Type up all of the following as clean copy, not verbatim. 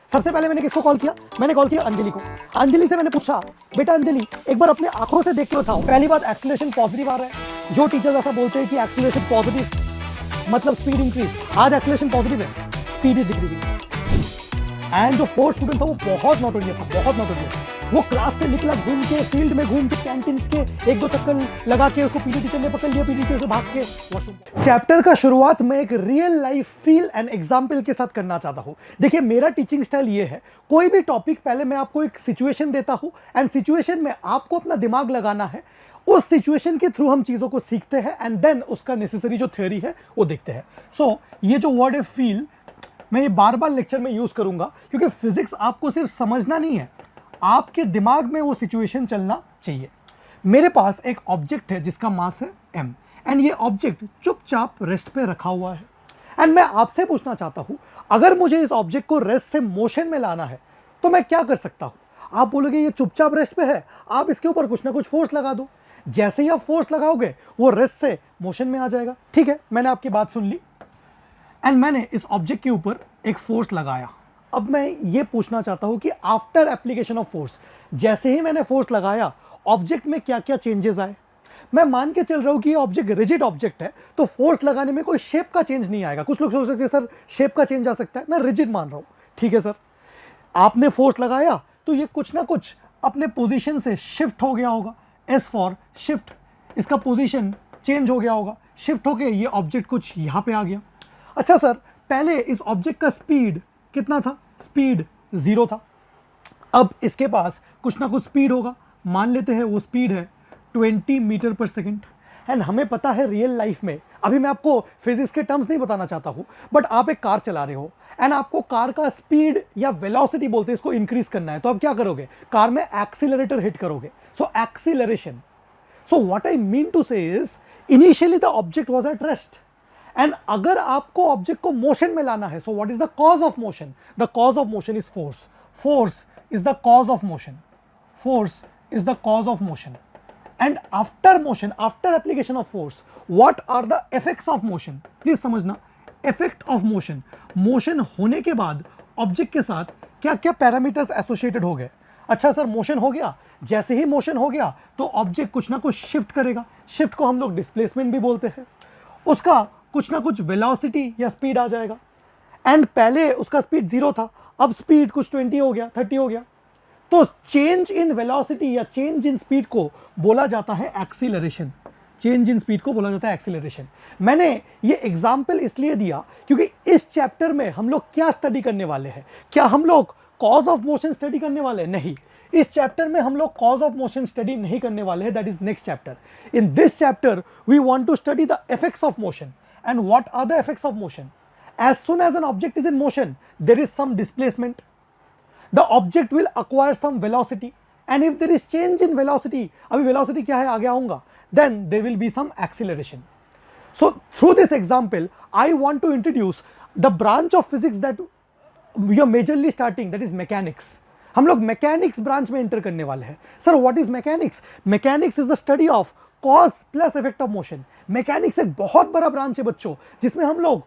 सबसे पहले मैंने किसको कॉल किया? मैंने कॉल किया अंजलि को। अंजलि से मैंने पूछा, बेटा अंजलि एक बार अपने आंखों से देख के बताओ। पहली बात, एक्सीलरेशन पॉजिटिव आ रहा है। जो टीचर्स ऐसा बोलते हैं कि एक्सीलरेशन पॉजिटिव मतलब स्पीड इंक्रीज, आज एक्सीलरेशन पॉजिटिव है, स्पीड इज डिक्रीजिंग। एंड जो फोर्थ स्टूडेंट था वो बहुत नोटोरियस था, बहुत नोटोरियस। वो क्लास से निकला घूम के, फील्ड में घूम के, कैंटीन के एक दो चक्कर लगा के उसको पीटी टीचर ने पकड़ लिया, पीटी टीचर से भाग के वॉशरूम। चैप्टर का शुरुआत मैं एक real life feel and example के साथ करना चाहता हूं। देखिए मेरा टीचिंग स्टाइल ये है, कोई भी टॉपिक पहले मैं आपको एक सिचुएशन देता हूं एंड सिचुएशन में आपको अपना दिमाग लगाना है। उस सिचुएशन के थ्रू हम चीजों को सीखते हैं एंड देन उसका नेसेसरी जो थ्योरी है वो देखते हैं। सो ये जो वर्ड है फील, मैं ये बार बार लेक्चर में यूज करूंगा क्योंकि फिजिक्स आपको सिर्फ समझना नहीं है, आपके दिमाग में वो सिचुएशन चलना चाहिए। मेरे पास एक ऑब्जेक्ट है जिसका मास है m एंड ये ऑब्जेक्ट चुपचाप रेस्ट पे रखा हुआ है एंड मैं आपसे पूछना चाहता हूं, अगर मुझे इस ऑब्जेक्ट को रेस्ट से मोशन में लाना है तो मैं क्या कर सकता हूं? आप बोलोगे ये चुपचाप रेस्ट पे है, आप इसके ऊपर कुछ ना कुछ फोर्स लगा दो। जैसे ही आप फोर्स लगाओगे वो रेस्ट से मोशन में आ जाएगा। ठीक है, मैंने आपकी बात सुन ली एंड मैंने इस ऑब्जेक्ट के ऊपर एक फोर्स लगाया। अब मैं ये पूछना चाहता हूं कि आफ्टर एप्लीकेशन ऑफ फोर्स, जैसे ही मैंने फोर्स लगाया ऑब्जेक्ट में क्या क्या चेंजेस आए? मैं मान के चल रहा हूं कि ये ऑब्जेक्ट रिजिड ऑब्जेक्ट है तो फोर्स लगाने में कोई शेप का चेंज नहीं आएगा। कुछ लोग सोच सकते हैं सर शेप का चेंज आ सकता है, मैं रिजिड मान रहा हूं। ठीक है सर, आपने फोर्स लगाया तो ये कुछ ना कुछ अपने पोजीशन से शिफ्ट हो गया होगा। एस फॉर शिफ्ट, इसका पोजीशन चेंज हो गया होगा, शिफ्ट होके ये ऑब्जेक्ट कुछ यहां पे आ गया। अच्छा सर, पहले इस ऑब्जेक्ट का स्पीड कितना था? स्पीड 0 था। अब इसके पास कुछ ना कुछ स्पीड होगा, मान लेते हैं वो स्पीड है 20 मीटर पर सेकंड। एंड हमें पता है रियल लाइफ में, अभी मैं आपको फिजिक्स के टर्म्स नहीं बताना चाहता हूं, बट आप एक कार चला रहे हो एंड आपको कार का स्पीड या वेलोसिटी बोलते हैं, इसको इंक्रीज करना है, तो आप क्या करोगे? कार में एक्सीलरेटर हिट करोगे। So acceleration. So what I mean to say is, initially the object was at rest and अगर आपको ऑब्जेक्ट को मोशन में लाना है, so what is the cause of motion? The cause of motion is force. Force is the cause of motion. Force is the cause of motion and after motion, after application of force, what are the effects of motion? Please समझना, effect of motion, motion होने के बाद object के साथ क्या क्या parameters associated हो गए। अच्छा सर, मोशन हो गया, जैसे ही मोशन हो गया तो ऑब्जेक्ट कुछ ना कुछ शिफ्ट करेगा, शिफ्ट को हम लोग डिस्प्लेसमेंट भी बोलते हैं। उसका कुछ ना कुछ वेलोसिटी या स्पीड आ जाएगा एंड पहले उसका स्पीड 0 था, अब स्पीड कुछ 20 हो गया, 30 हो गया, तो चेंज इन वेलोसिटी या चेंज इन स्पीड को बोला जाता है एक्सीलरेशन। चेंज इन स्पीड को बोला जाता है एक्सीलरेशन। मैंने ये एग्जांपल इसलिए दिया क्योंकि इस चैप्टर में हम लोग क्या स्टडी करने वाले हैं? क्या हम लोग कॉज ऑफ मोशन स्टडी करने वाले हैं? नहीं, इस चैप्टर में हम लोग कॉज ऑफ मोशन स्टडी नहीं करने वाले हैं, that is next chapter. In this chapter we want to study the effects of motion and what are the effects of motion. As soon as an object is in motion, there is some displacement, the object will acquire some velocity and if there is change in velocity, abhi velocity kya hai aage aunga, then there will be some acceleration. So through this example I want to introduce the branch of physics that we are majorly starting, that is mechanics. हम लोग mechanics branch में enter करने वाले हैं। Sir what is mechanics? Mechanics is the study of cause plus effect of motion. Mechanics एक बहुत बड़ा branch है बच्चों, जिसमें हम लोग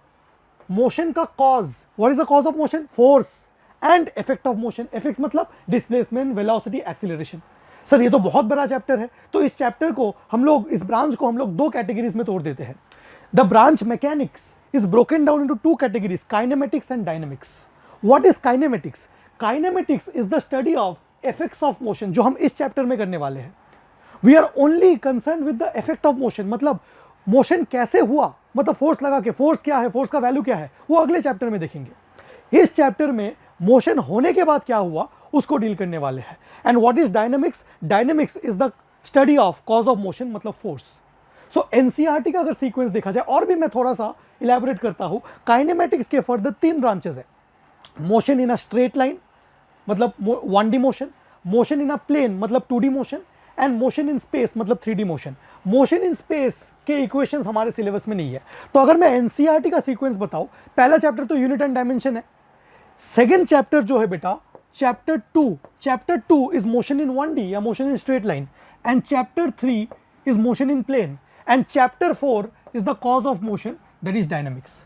मोशन का cause, what is the cause of motion? Force, and effect of motion, effects मतलब डिस्प्लेसमेंट, वेलोसिटी, एक्सीलरेशन। सर ये तो बहुत बड़ा चैप्टर है, तो इस चैप्टर को हम लोग, इस ब्रांच को हम लोग 2 कैटेगरीज में तोड़ देते हैं। The branch mechanics is broken down into 2 categories, kinematics and dynamics. What is kinematics? Kinematics is the study of effects of motion, जो हम इस चैप्टर में करने वाले हैं। We are only concern with the effect of motion, मतलब motion कैसे हुआ, मतलब फोर्स लगा के, फोर्स क्या है, फोर्स का वैल्यू क्या है, वो अगले चैप्टर में देखेंगे। इस चैप्टर में मोशन होने के बाद क्या हुआ उसको डील करने वाले हैं। And what is dynamics? Dynamics is the study of cause of motion, मतलब फोर्स। सो एनसीईआरटी का अगर सीक्वेंस देखा जाए, और भी मैं थोड़ा सा इलैबोरेट करता हूं, काइनेमेटिक्स के फर्दर 3 ब्रांचेस है। Motion in a straight line मतलब 1D motion, motion in a plane मतलब 2D motion, and motion in space मतलब 3D motion. Motion in space के इक्वेशंस हमारे सिलेबस में नहीं है, तो अगर मैं एनसीईआरटी का सीक्वेंस बताऊं, पहला चैप्टर तो यूनिट एंड डायमेंशन है। सेकंड चैप्टर जो है बेटा, chapter 2 is motion in 1D या motion in straight line, and chapter 3 is motion in plane, and chapter 4 is the cause of motion, that is dynamics.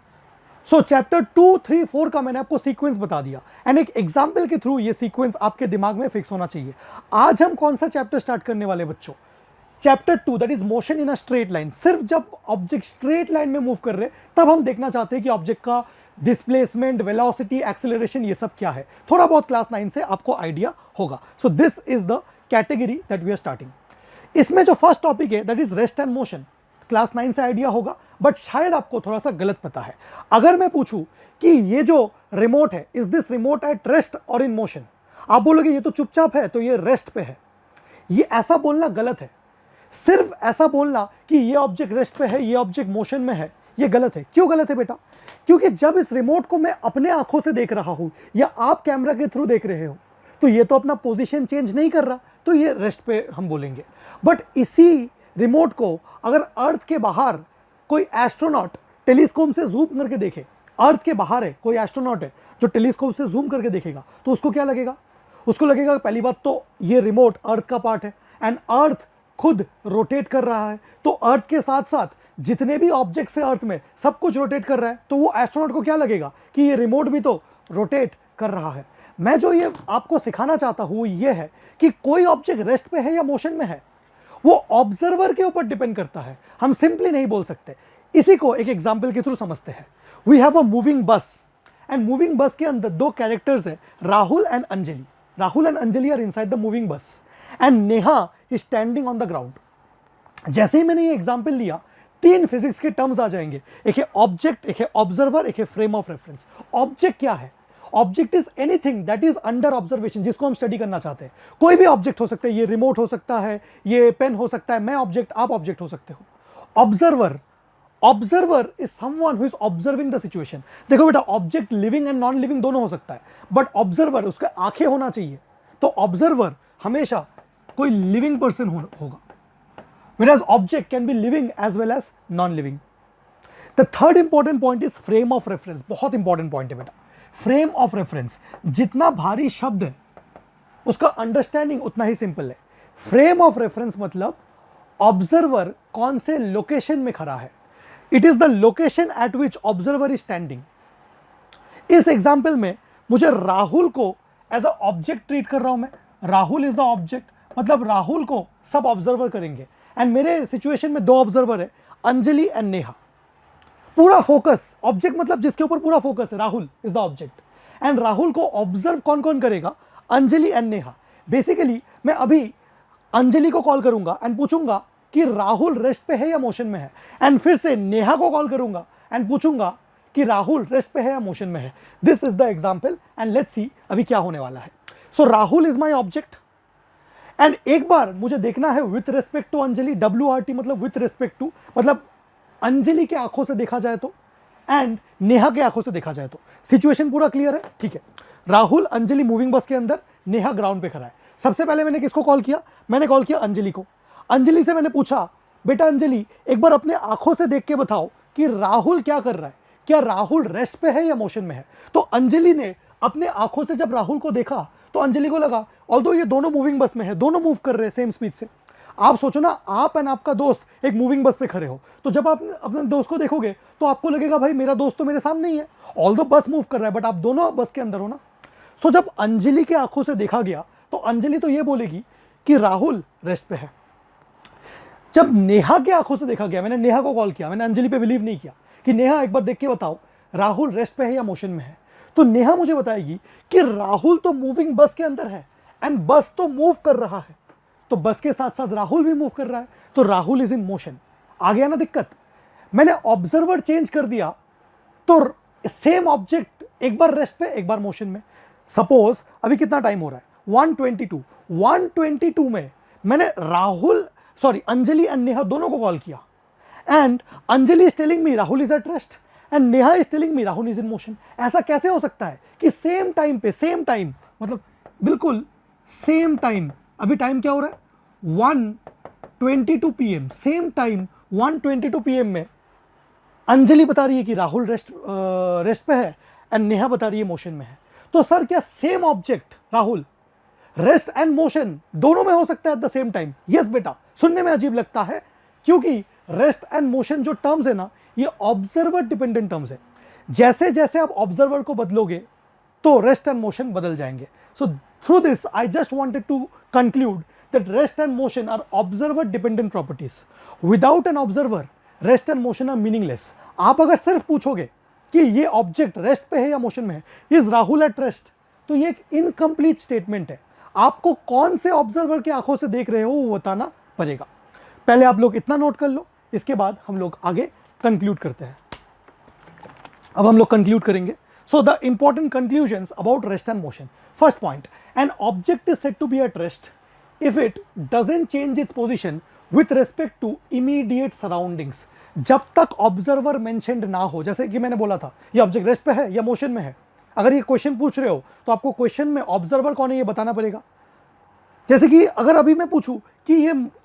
So chapter 2, 3, 4 का मैंने आपको sequence बता दिया एंड एक एग्जाम्पल के थ्रू ये sequence आपके दिमाग में फिक्स होना चाहिए। आज हम कौन सा चैप्टर स्टार्ट करने वाले बच्चों? Chapter 2, that is motion in a straight line. सिर्फ जब ऑब्जेक्ट स्ट्रेट लाइन में मूव कर रहे तब हम देखना चाहते हैं कि ऑब्जेक्ट का डिस्प्लेसमेंट, वेलोसिटी, एक्सेलरेशन ये सब क्या है। थोड़ा बहुत क्लास 9 से आपको आइडिया होगा। So this is the category that we are starting. इसमें जो फर्स्ट टॉपिक है that is rest and motion. Class 9 से आइडिया होगा बट शायद आपको थोड़ा सा गलत पता है। अगर मैं पूछूं कि ये जो रिमोट है, is this remote eight rest और इन मोशन, आप बोलोगे ये तो चुपचाप है तो ये रेस्ट पे है। ये ऐसा बोलना गलत है। सिर्फ ऐसा बोलना कि ये ऑब्जेक्ट रेस्ट पे है, ये ऑब्जेक्ट मोशन में है, ये गलत है। क्यों गलत है बेटा? क्योंकि जब इस रिमोट को मैं अपने आंखों से देख रहा हूं या आप कैमरा के थ्रू देख रहे हो तो ये तो अपना पोजीशन चेंज नहीं कर रहा, तो ये रेस्ट पे हम बोलेंगे। बट इसी रिमोट को अगर अर्थ के बाहर कोई एस्ट्रोनॉट टेलीस्कोप से जूम करके देखे, अर्थ के बाहर है कोई एस्ट्रोनॉट है जो टेलीस्कोप से जूम करके देखेगा, तो उसको क्या लगेगा? उसको लगेगा पहली बात तो ये रिमोट अर्थ का पार्ट है एंड अर्थ खुद रोटेट कर रहा है, तो अर्थ के साथ साथ जितने भी ऑब्जेक्ट्स है अर्थ में सब कुछ रोटेट कर रहा है, तो वो एस्ट्रोनॉट को क्या लगेगा कि ये रिमोट भी तो रोटेट कर रहा है। मैं जो ये आपको सिखाना चाहता हूं वो ये है कि कोई ऑब्जेक्ट रेस्ट पे है या मोशन में है वो ऑब्जर्वर के ऊपर डिपेंड करता है। हम सिंपली नहीं बोल सकते। इसी को एक एग्जांपल के थ्रू समझते हैं। We have a moving bus and moving bus के अंदर दो कैरेक्टर्स है, Rahul and Anjali. Rahul and Anjali are inside the moving bus and Neha is standing on the ground. जैसे ही मैंने ये एग्जांपल लिया 3 फिजिक्स के टर्म्स आ जाएंगे। एक है ऑब्जेक्ट, एक है ऑब्जर्वर, एक है फ्रेम ऑफ रेफरेंस। ऑब्जेक्ट क्या है? Object is anything that is under observation, जिसको हम स्टडी करना चाहते हैं। कोई भी ऑब्जेक्ट हो सकता है, ये रिमोट हो सकता है, ये पेन हो सकता है, मैं ऑब्जेक्ट, आप ऑब्जेक्ट हो सकते हो। Observer, observer is someone who is observing the situation. देखो बेटा, object living and non living दोनों हो सकता है, बट ऑब्जर्वर उसके आंखें होना चाहिए, तो ऑब्जर्वर हमेशा कोई लिविंग पर्सन होगा, whereas object can be living as well as non-living. The third important point is frame of reference. बहुत important point है बेटा। फ्रेम ऑफ रेफरेंस, जितना भारी शब्द है उसका अंडरस्टैंडिंग उतना ही सिंपल है। फ्रेम ऑफ रेफरेंस मतलब ऑब्जर्वर कौन से लोकेशन में खड़ा है। It is the location eight which observer is standing. इस एग्जाम्पल में मुझे राहुल को एज अ ऑब्जेक्ट ट्रीट कर रहा हूं मैं। राहुल इज द ऑब्जेक्ट, मतलब राहुल को सब ऑब्जर्वर करेंगे एंड मेरे सिचुएशन में 2 ऑब्जर्वर है, अंजलि एंड नेहा। पूरा फोकस, ऑब्जेक्ट मतलब जिसके ऊपर पूरा फोकस है, Rahul is the object and Rahul को ऑब्जर्व कौन कौन करेगा? अंजलि एंड नेहा। बेसिकली मैं अभी अंजलि को कॉल करूंगा एंड पूछूंगा कि राहुल रेस्ट पे है या मोशन में है, एंड फिर से नेहा को कॉल करूंगा एंड पूछूंगा कि राहुल रेस्ट पे है या मोशन में है। This is the example and let's see अभी क्या होने वाला है। So Rahul is my object and एक बार मुझे देखना है with respect to Anjali. WRT मतलब विथ रेस्पेक्ट टू, मतलब अंजलि के आंखों से देखा जाए तो एंड नेहा के आंखों से देखा जाए तो। सिचुएशन पूरा क्लियर है? ठीक है। राहुल, अंजलि मूविंग बस के अंदर, नेहा ग्राउंड पे खड़ा है। सबसे पहले मैंने किसको कॉल किया? मैंने कॉल किया अंजलि को। अंजलि से मैंने पूछा, बेटा अंजलि एक बार अपने आंखों से देख के बताओ कि राहुल क्या कर रहा है, क्या राहुल रेस्ट पे है या मोशन में है? तो अंजलि ने अपने आंखों से जब राहुल को देखा तो अंजलि को लगा ऑल्दो ये दोनों मूविंग बस में है, दोनों मूव कर रहे हैं सेम स्पीड से। आप सोचो ना, आप एंड आपका दोस्त एक मूविंग बस पे खड़े हो, तो जब आप अपने दोस्त को देखोगे तो आपको लगेगा भाई मेरा दोस्त तो मेरे सामने ही है, ऑल्दो बस मूव कर रहा है बट आप दोनों बस के अंदर हो ना। सो जब अंजलि के आंखों से देखा गया तो अंजलि तो ये बोलेगी कि राहुल रेस्ट पे है। जब नेहा के आंखों से देखा गया, मैंने नेहा को कॉल किया, मैंने अंजलि पे बिलीव नहीं किया कि नेहा एक बार देख के बताओ राहुल रेस्ट पे है या मोशन में है, तो नेहा मुझे बताएगी कि राहुल तो मूविंग बस के अंदर है एंड बस तो मूव कर रहा है, तो बस के साथ साथ राहुल भी मूव कर रहा है, तो राहुल इज इन मोशन। आ गया ना दिक्कत? मैंने ऑब्जर्वर चेंज कर दिया तो सेम ऑब्जेक्ट एक बार रेस्ट पे एक बार मोशन में। सपोज अभी कितना टाइम हो रहा है? 122 में मैंने अंजलि एंड नेहा दोनों को कॉल किया and Anjali is telling me Rahul is at rest and Neha is telling me Rahul is in motion. ऐसा कैसे हो सकता है कि सेम टाइम पे, सेम टाइम मतलब बिल्कुल सेम टाइम, अभी टाइम क्या हो रहा है? 1:22 PM, सेम टाइम 1:22 PM में अंजलि बता रही है कि राहुल रेस्ट पे है एंड नेहा बता रही है मोशन में है। तो सर क्या same object Rahul rest and motion दोनों में हो सकता है at the same time? Yes बेटा। सुनने में अजीब लगता है क्योंकि रेस्ट एंड मोशन जो टर्म्स है ना, ये ऑब्जर्वर डिपेंडेंट टर्म्स है। जैसे जैसे आप ऑब्जर्वर को बदलोगे तो रेस्ट एंड मोशन बदल जाएंगे. So through this I just wanted to conclude that rest and motion are observer dependent properties. Without an observer rest and motion are meaningless. आप अगर सिर्फ पूछोगे कि ये ऑब्जेक्ट रेस्ट पे है या मोशन में है, इज राहुल एट रेस्ट, तो ये एक इनकम्प्लीट स्टेटमेंट है. आपको कौन से ऑब्जर्वर की आंखों से देख रहे हो वो बताना पड़ेगा. पहले आप लोग इतना नोट कर लो, इसके बाद हम लोग आगे कंक्लूड करते हैं. अब हम लोग कंक्लूड करेंगे. So the important conclusions about rest and motion. First point, an object is said to be at rest if it doesn't change its position with respect to immediate surroundings. जब तक observer mentioned ना हो, जैसे कि मैंने बोला था ये ऑब्जेक्ट रेस्ट पे है या मोशन में है. अगर ये क्वेश्चन पूछ रहे हो तो आपको क्वेश्चन में ऑब्जर्वर कौन है ये बताना पड़ेगा. जैसे कि अगर अभी मैं पूछूं कि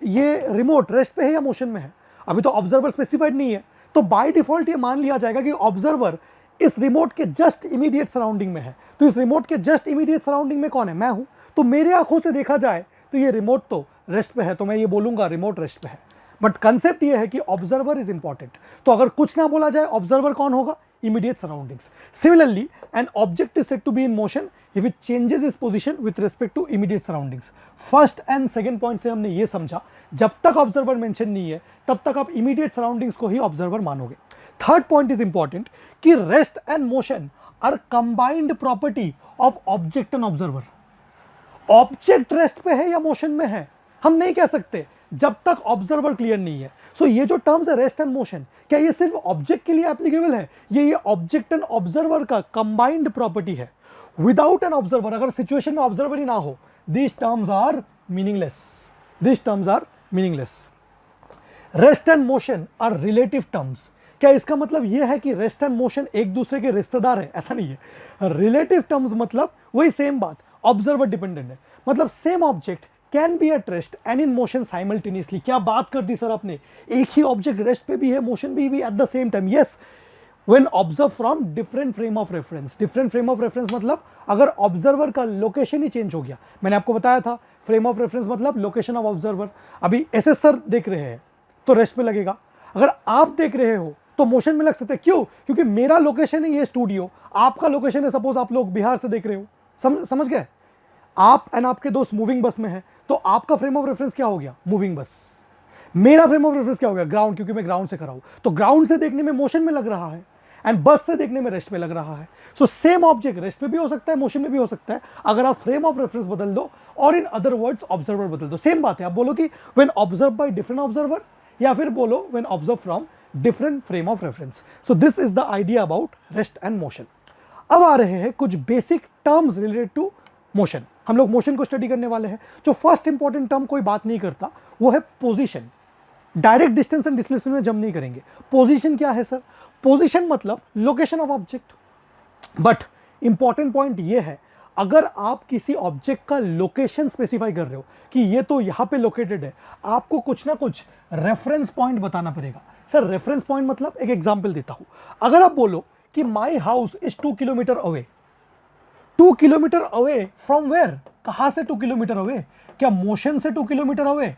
ये रिमोट रेस्ट पे है या मोशन में है, अभी तो ऑब्जर्वर स्पेसिफाइड नहीं है, तो बाय डिफॉल्ट ये मान लिया जाएगा कि ऑब्जर्वर इस रिमोट के जस्ट इमीडिएट सराउंडिंग में है. तो इस रिमोट के जस्ट इमीडिएट सराउंडिंग में कौन है, मैं हूं. तो मेरे आंखों से देखा जाए तो ये रिमोट तो रेस्ट पे है, तो मैं ये बोलूंगा रिमोट रेस्ट पे है. बट कंसेप्ट ये है कि ऑब्जर्वर इज इंपॉर्टेंट. तो अगर कुछ ना बोला जाए ऑब्जर्वर कौन होगा, immediate surroundings. Similarly an object is said to be in motion if it changes its position with respect to immediate surroundings. First and second point से हमने ये समझा जब तक ऑब्जर्वर मेंशन नहीं है तब तक आप इमीडिएट सराउंडिंग्स को ही ऑब्जर्वर मानोगे. थर्ड पॉइंट इज इंपॉर्टेंट कि rest and motion are combined property of object and observer. Object rest पे है या मोशन में है हम नहीं कह सकते जब तक ऑब्जर्वर क्लियर नहीं है. सो ये जो टर्म्स है रेस्ट एंड मोशन, क्या ये सिर्फ ऑब्जेक्ट के लिए एप्लीकेबल है, ये ऑब्जेक्ट एंड ऑब्जर्वर का कंबाइंड प्रॉपर्टी है. विदाउट एन ऑब्जर्वर, अगर सिचुएशन में ऑब्जर्वर ही ना हो, this terms are meaningless. This terms are meaningless. Rest and motion are relative terms. क्या इसका मतलब यह है कि रेस्ट एंड मोशन एक दूसरे के रिश्तेदार है, ऐसा नहीं है. रिलेटिव टर्म्स मतलब वही सेम बात, ऑब्जर्वर डिपेंडेंट है. मतलब same object can be at rest and in motion simultaneously. क्या बात कर दी सर आपने, एक ही ऑब्जेक्ट रेस्ट पे भी है मोशन भी at the same time. Yes, when observe from different frame of reference. Different frame of reference मतलब अगर ऑब्जर्वर का लोकेशन ही चेंज हो गया. मैंने आपको बताया था फ्रेम ऑफ रेफरेंस मतलब लोकेशन ऑफ ऑब्जर्वर. अभी एसएस सर देख रहे हैं तो रेस्ट पे लगेगा, अगर आप देख रहे हो तो मोशन में लग सकते हैं. क्यों? क्योंकि मेरा लोकेशन है ये स्टूडियो, आपका लोकेशन है सपोज आप लोग बिहार से देख रहे हो. समझ गए. आप एंड आपके दोस्त मूविंग बस में है तो आपका फ्रेम ऑफ रेफरेंस क्या हो गया, मूविंग बस. मेरा फ्रेम ऑफ रेफरेंस क्या हो गया, ग्राउंड, क्योंकि मैं ग्राउंड से खड़ा हूं. तो ग्राउंड से देखने में मोशन में लग रहा है एंड बस से देखने में रेस्ट में लग रहा है. सो सेम ऑब्जेक्ट रेस्ट में भी हो सकता है, मोशन में भी हो सकता है, अगर आप फ्रेम ऑफ रेफरेंस बदल दो और इन अदर वर्ड्स ऑब्जर्वर बदल दो. सेम बात है. आप बोलो कि when observe by different observer या फिर बोलो when observe from different frame of reference. So this is the idea about rest and motion. अब आ रहे हैं कुछ basic terms related to motion. हम लोग मोशन को स्टडी करने वाले हैं. जो फर्स्ट इंपॉर्टेंट टर्म कोई बात नहीं करता वो है position. Direct distance and displacement में जम नहीं करेंगे. पोजीशन क्या है सर, पोजीशन मतलब location of object. But important point ये है, अगर आप किसी ऑब्जेक्ट का लोकेशन स्पेसिफाई कर रहे हो कि ये तो यहां पे लोकेटेड है, आपको कुछ ना कुछ रेफरेंस पॉइंट बताना पड़ेगा. सर रेफरेंस पॉइंट मतलब, एक एग्जांपल देता हूं. अगर आप बोलो कि my house is 2 kilometre away, 2 kilometre away from where, कहां से 2 किलोमीटर अवे, क्या मोशन से 2 किलोमीटर अवे,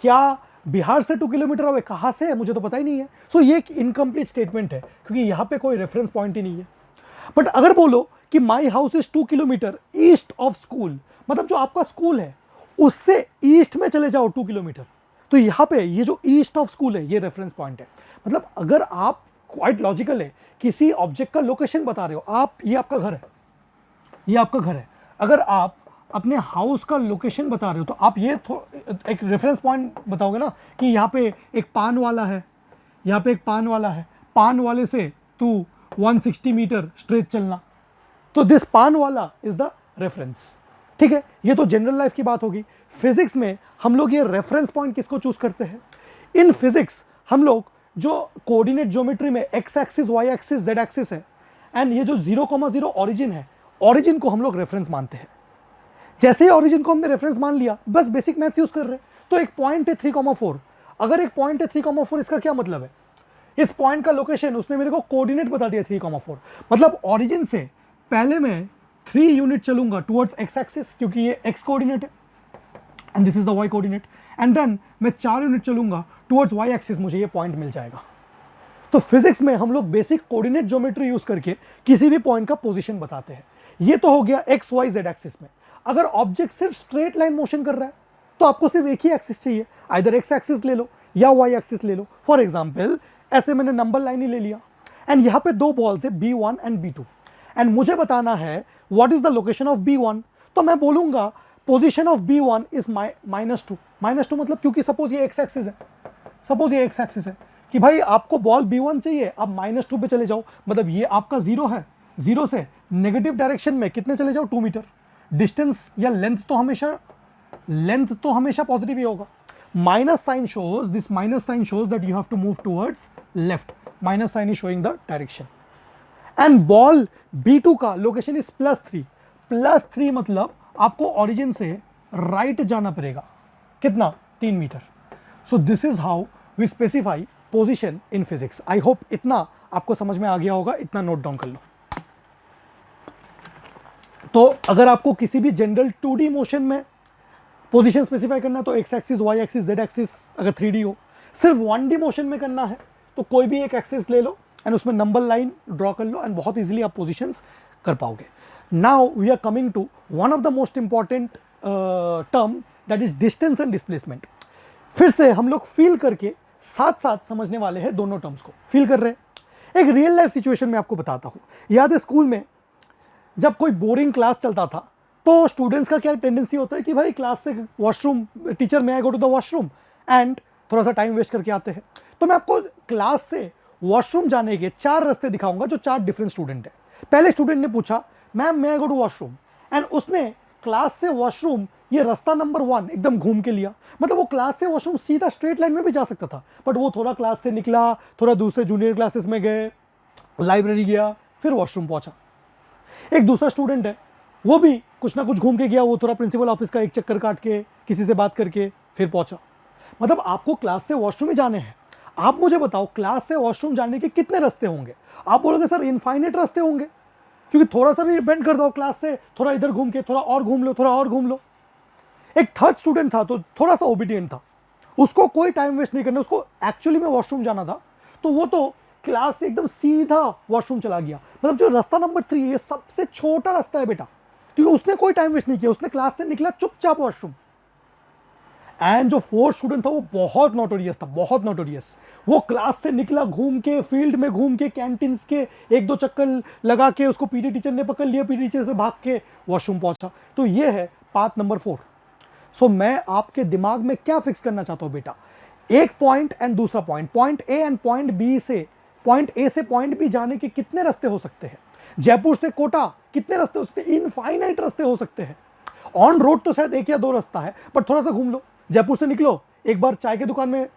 क्या बिहार से 2 किलोमीटर अवे, कहां से है मुझे तो पता ही नहीं है. सो ये एक इनकम्प्लीट स्टेटमेंट है क्योंकि यहां पे कोई रेफरेंस पॉइंट ही नहीं है. बट अगर बोलो कि my house is 2 kilometre east of school, मतलब जो आपका स्कूल है उससे ईस्ट में चले जाओ 2 किलोमीटर, तो यहां पे ये जो ईस्ट ऑफ स्कूल है ये रेफरेंस पॉइंट है. मतलब अगर आप, क्वाइट लॉजिकल है, किसी ऑब्जेक्ट का लोकेशन बता रहे हो, आप, ये आपका घर है, ये आपका घर है, अगर आप अपने हाउस का लोकेशन बता रहे हो तो आप ये एक रेफरेंस पॉइंट बताओगे ना कि यहाँ पे एक पान वाला है, यहाँ पे एक पान वाला है, पान वाले से तू 160 मीटर स्ट्रेट चलना, तो दिस पान वाला इज द रेफरेंस. ठीक है, ये तो जनरल लाइफ की बात होगी. फिजिक्स में हम लोग ये रेफरेंस पॉइंट किसको चूज करते हैं? इन फिजिक्स हम लोग जो कोऑर्डिनेट ज्योमेट्री में X axis, Y axis, Z axis है एंड ये जो 0,0 ऑरिजिन है, ऑरिजिन को हम लोग रेफरेंस मानते हैं. जैसे ही ऑरिजिन को हमने रेफरेंस मान लिया, बस बेसिक मैथ्स यूज कर रहे हैं. तो एक पॉइंट है 3,4, अगर एक पॉइंट है 3,4, इसका क्या मतलब है, इस पॉइंट का लोकेशन उसने मेरे को कोऑर्डिनेट बता दिया 3,4, मतलब ऑरिजिन से पहले मैं 3 यूनिट चलूंगा टुवर्ड्स एक्स एक्सिस क्योंकि ये एक्स कोऑर्डिनेट है and this is the Y coordinate, and then मैं 4 यूनिट चलूंगा टुवर्ड्स वाई एक्सिस, मुझे ये पॉइंट मिल जाएगा. तो फिजिक्स में हम लोग बेसिक कोऑर्डिनेट ज्योमेट्री यूज करके किसी भी पॉइंट का पोजीशन बताते हैं। ये तो हो गया एक्स वाई जेड एक्सिस में। अगर ऑब्जेक्ट सिर्फ स्ट्रेट लाइन मोशन कर रहा है तो आपको सिर्फ एक ही एक्सिस चाहिए, आइदर एक्स एक्सिस ले लो या वाई एक्सिस ले लो। फॉर एग्जाम्पल ऐसे मैंने नंबर लाइन ही ले लिया एंड यहाँ पे दो बॉल्स है B1 एंड B2 एंड मुझे बताना है what is the location of B1। तो मैं बोलूंगा पोजीशन ऑफ B1 इज -2। -2 मतलब क्योंकि सपोज ये एक्स एक्सिस है, सपोज ये एक्स एक्सिस है कि भाई आपको बॉल B1 चाहिए, आप -2 पे चले जाओ, मतलब ये आपका 0 है, 0 से नेगेटिव डायरेक्शन में कितने चले जाओ 2 मीटर। डिस्टेंस या लेंथ तो हमेशा पॉजिटिव ही होगा। Minus sign shows that you have to move towards left, minus sign is showing the direction. And ball B2 का लोकेशन इज +3 मतलब आपको ओरिजिन से राइट जाना पड़ेगा, कितना 3 metre. So this is how we specify position in physics. I hope इतना आपको समझ में आ गया होगा, इतना नोट डाउन कर लो। तो अगर आपको किसी भी जनरल 2D मोशन में पोजीशन स्पेसिफाई करना है तो X axis, Y axis, Z axis, अगर 3D हो। सिर्फ 1D मोशन में करना है तो कोई भी एक एक्सिस ले लो एंड उसमें नंबर लाइन ड्रॉ कर लो एंड बहुत इजीली आप पोजीशंस कर पाओगे। Now we are coming to one of the most important term that is distance and displacement. फिर से हम लोग फील करके साथ साथ समझने वाले हैं, दोनों टर्म्स को फील कर रहे हैं। एक रियल लाइफ सिचुएशन में आपको बताता हूँ। याद है स्कूल में जब कोई बोरिंग क्लास चलता था तो स्टूडेंट्स का क्या टेंडेंसी होता है कि भाई क्लास से washroom, teacher may I go to the washroom and थोड़ा सा टाइम वेस्ट करके आते हैं। तो मैं आपको क्लास से वॉशरूम जाने के 4 रास्ते दिखाऊंगा जो 4 डिफरेंट स्टूडेंट है। पहले स्टूडेंट ने पूछा मैम मैं गो टू वॉशरूम एंड उसने क्लास से वॉशरूम ये रास्ता नंबर 1 एकदम घूम के लिया। मतलब वो क्लास से वॉशरूम सीधा स्ट्रेट लाइन में भी जा सकता था, बट वो थोड़ा क्लास से निकला, थोड़ा दूसरे जूनियर क्लासेस में गए, लाइब्रेरी गया, फिर वॉशरूम पहुंचा। एक दूसरा स्टूडेंट है, वो भी कुछ ना कुछ घूम के गया, वो थोड़ा प्रिंसिपल ऑफिस का एक चक्कर काट के किसी से बात करके फिर पहुंचा। मतलब आपको क्लास से वॉशरूम ही जाने हैं। आप मुझे बताओ क्लास से वॉशरूम जाने के कितने रास्ते होंगे? आप बोलोगे सर इनफाइनेट रास्ते होंगे, क्योंकि थोड़ा सा भी बेंड कर दो क्लास से, थोड़ा इधर घूम के थोड़ा और घूम लो, थोड़ा और घूम लो। एक थर्ड स्टूडेंट था तो थोड़ा सा ओबीडियंट था, उसको कोई टाइम वेस्ट नहीं करना, उसको एक्चुअली में वॉशरूम जाना था, तो वो तो क्लास से एकदम सीधा वॉशरूम चला गया। मतलब जो रास्ता नंबर 3 ये सबसे छोटा रास्ता है बेटा, क्योंकि उसने कोई टाइम वेस्ट नहीं किया, उसने क्लास से निकला चुपचाप वॉशरूम। एंड जो 4th स्टूडेंट था वो बहुत नोटोरियस था, बहुत नोटोरियस। वो क्लास से निकला घूम के, फील्ड में घूम के, कैंटीन के 1-2 चक्कर लगा के, उसको पीटी टीचर ने पकड़ लिया, पीटी टीचर से भाग के वॉशरूम पहुंचा। तो ये है पाथ नंबर 4। सो मैं आपके दिमाग में क्या फिक्स करना चाहता हूं बेटा, एक पॉइंट एंड दूसरा point, point A and point B से, पॉइंट ए से पॉइंट बी जाने के कितने रास्ते हो सकते हैं? जयपुर से कोटा कितने रास्ते हो सकते हैं? इनफाइनाइट रास्ते हो सकते हैं। ऑन रोड तो शायद 1 या 2 रास्ता है, पर थोड़ा सा घूम लो। जयपुर से निकलो, एक बार चाय की दुकान में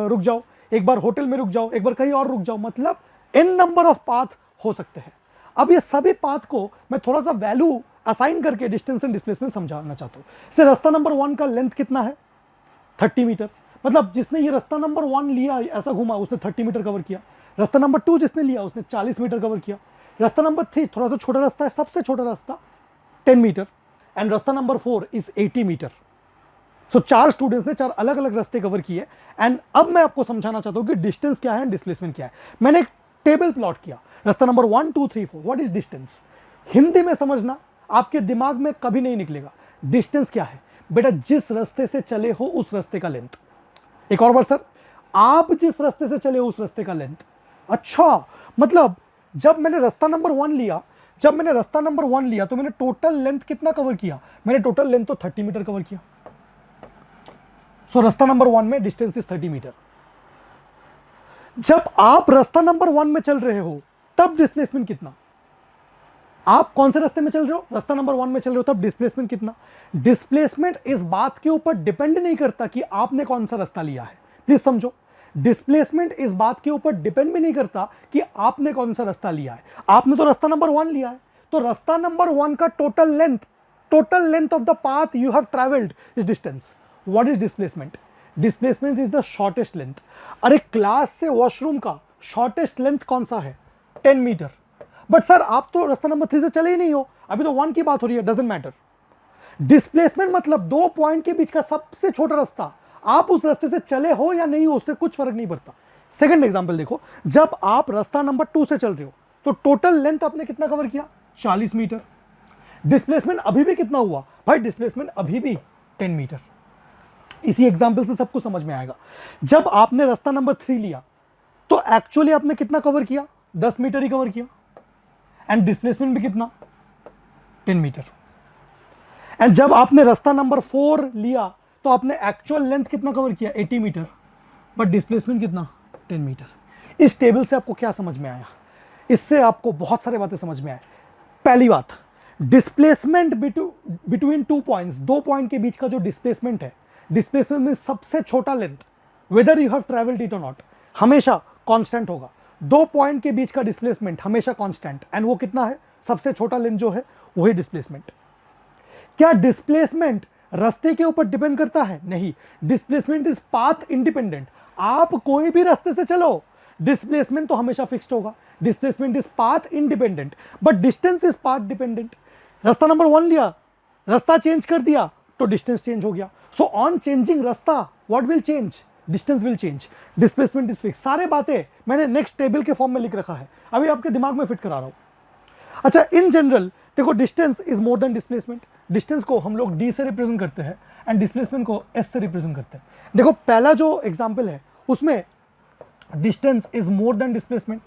रुक जाओ, एक बार होटल में रुक जाओ, एक बार कहीं और रुक जाओ, मतलब n नंबर ऑफ पाथ हो सकते हैं। अब ये सभी पाथ को मैं थोड़ा सा वैल्यू असाइन करके डिस्टेंस एंड डिस्प्लेसमेंट समझाना चाहता हूँ। से रास्ता नंबर 1 का लेंथ कितना है? 30 मीटर। मतलब जिसने ये रास्ता नंबर 1 लिया, ऐसा घुमा, उसने 30 मीटर कवर किया। रास्ता नंबर 2 जिसने लिया उसने 40 मीटर कवर किया। रास्ता नंबर 3 थोड़ा सा छोटा रास्ता है, सबसे छोटा रास्ता 10 मीटर एंड रास्ता नंबर 4 इज 80 मीटर। सो 4 स्टूडेंट्स ने 4 अलग अलग रास्ते कवर किए। एंड अब मैं आपको समझाना चाहता हूं कि डिस्टेंस क्या है, डिस्प्लेसमेंट क्या है। मैंने एक टेबल प्लॉट किया, रास्ता number 1 2 3 4, what is distance? Hindi में समझना, आपके दिमाग में कभी नहीं निकलेगा। डिस्टेंस क्या है बेटा? जिस रास्ते से चले हो उस रास्ते का लेंथ। एक और बार सर, आप जिस रास्ते से चले हो उस रास्ते का लेंथ। अच्छा, मतलब जब मैंने रास्ता नंबर 1 लिया तो मैंने टोटल लेंथ कितना कवर किया? मैंने टोटल लेंथ तो 30 मीटर कवर किया। सो रास्ता नंबर 1 में डिस्टेंस इज 30 मीटर। जब आप रास्ता नंबर 1 में चल रहे हो तब डिस्प्लेसमेंट कितना? आप कौन से रास्ते में चल रहे हो? रास्ता नंबर 1 में चल रहे हो, तब डिस्प्लेसमेंट कितना? डिस्प्लेसमेंट इस बात के ऊपर डिपेंड नहीं करता कि आपने कौन सा रास्ता लिया है। प्लीज समझो, डिस्प्लेसमेंट इस बात के ऊपर डिपेंड भी नहीं करता कि आपने कौन सा रास्ता लिया है। आपने तो रास्ता नंबर 1 लिया है, तो रास्ता नंबर 1 का total length of the path you have travelled is distance. What is displacement? Displacement is the shortest length. अरे क्लास से वॉशरूम का शॉर्टेस्ट लेंथ कौन सा है? 10 मीटर। बट सर आप तो रास्ता नंबर 3 से चले ही नहीं हो, अभी तो 1 की बात हो रही है, डजंट मैटर। डिस्प्लेसमेंट मतलब 2 पॉइंट के बीच का सबसे छोटा रास्ता। आप उस रास्ते से चले हो या नहीं हो उससे कुछ फर्क नहीं पड़ता। सेकंड एग्जांपल देखो, जब आप रास्ता नंबर 2 से चल रहे हो तो टोटल लेंथ आपने कितना कवर किया, 40 मीटर। डिस्प्लेसमेंट अभी भी कितना हुआ भाई, डिस्प्लेसमेंट अभी भी 10 मीटर। इसी एग्जांपल से सबको समझ में आएगा। जब आपने रास्ता नंबर 3 लिया तो एक्चुअली आपने कितना कवर किया, 10 मीटर ही कवर किया, एंड डिस्प्लेसमेंट भी कितना, 10 मीटर। एंड जब आपने रास्ता नंबर 4 लिया तो आपने एक्चुअल लेंथ कितना कवर किया, 80 मीटर, बट डिस्प्लेसमेंट कितना, 10 मीटर। इस टेबल से आपको क्या समझ में आया, इससे आपको बहुत सारे बातें समझ में आए। पहली बात, डिस्प्लेसमेंट बिटवीन 2 पॉइंट्स, 2 पॉइंट के बीच का जो डिस्प्लेसमेंट है, डिस्प्लेसमेंट में सबसे छोटा length, whether you have travelled it और नॉट, हमेशा कांस्टेंट होगा। 2 पॉइंट के बीच का डिस्प्लेसमेंट हमेशा कांस्टेंट, एंड वो कितना है, सबसे छोटा लेंथ जो है वही डिस्प्लेसमेंट। क्या डिस्प्लेसमेंट रास्ते के ऊपर डिपेंड करता है, नहीं। Displacement is path independent. आप कोई भी रास्ते से चलो, डिस्प्लेसमेंट तो हमेशा फिक्स्ड होगा। Displacement is path independent, but distance is path dependent. रास्ता नंबर 1 लिया, रास्ता चेंज कर दिया तो डिस्टेंस चेंज हो गया। सो ऑन चेंजिंग रास्ता what will change, distance will change, displacement is fix. सारे बातें मैंने नेक्स्ट टेबल के फॉर्म में लिख रखा है, अभी आपके दिमाग में फिट करा रहा हूं। अच्छा, इन जनरल देखो, distance is more than displacement. Distance को हम लोग डी से रिप्रेजेंट करते हैं एंड डिस्प्लेसमेंट को एस से रिप्रेजेंट करते हैं। देखो, पहला जो एग्जांपल है उसमें distance is more than displacement,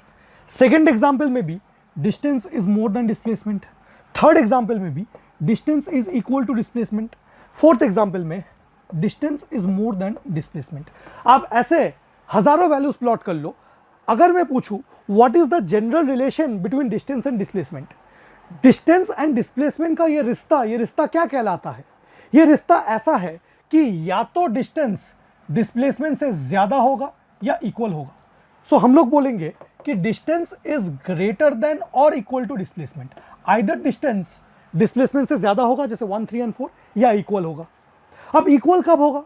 second example में भी distance is more than displacement, third example में भी distance is equal to displacement, fourth example में distance is more than displacement. आप ऐसे हजारों वैल्यूज प्लॉट कर लो। अगर मैं पूछूं what is the general relation between distance and displacement, distance and displacement का ये रिश्ता क्या कहलाता है? ये रिश्ता ऐसा है कि या तो डिस्टेंस डिस्प्लेसमेंट से ज्यादा होगा या इक्वल होगा। सो हम लोग बोलेंगे कि डिस्टेंस इज ग्रेटर देन और equal to displacement. Either distance displacement से ज्यादा होगा, जैसे 1, 3 एंड 4, या इक्वल होगा। अब इक्वल कब होगा?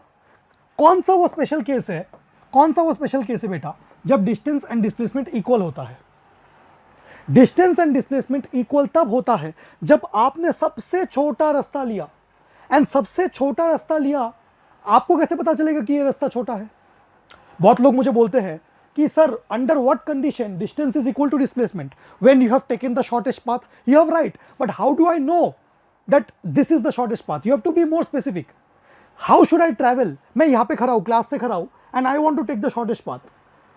कौन सा वो स्पेशल केस है, कौन सा वो स्पेशल केस है बेटा, जब डिस्टेंस एंड डिस्प्लेसमेंट इक्वल होता है। डिस्टेंस एंड डिस्प्लेसमेंट इक्वल तब होता है जब आपने सबसे छोटा रास्ता लिया, एंड सबसे छोटा रास्ता लिया, आपको कैसे पता चलेगा कि ये रास्ता छोटा है? बहुत लोग मुझे बोलते हैं कि sir, under what condition distance is equal to displacement when you have taken the shortest path? You have right, but how do I know that this is the shortest path? You have to be more specific. How should I travel? मैं यहां पे खड़ा हूं, class से खड़ा हूं, and I want to take the shortest path.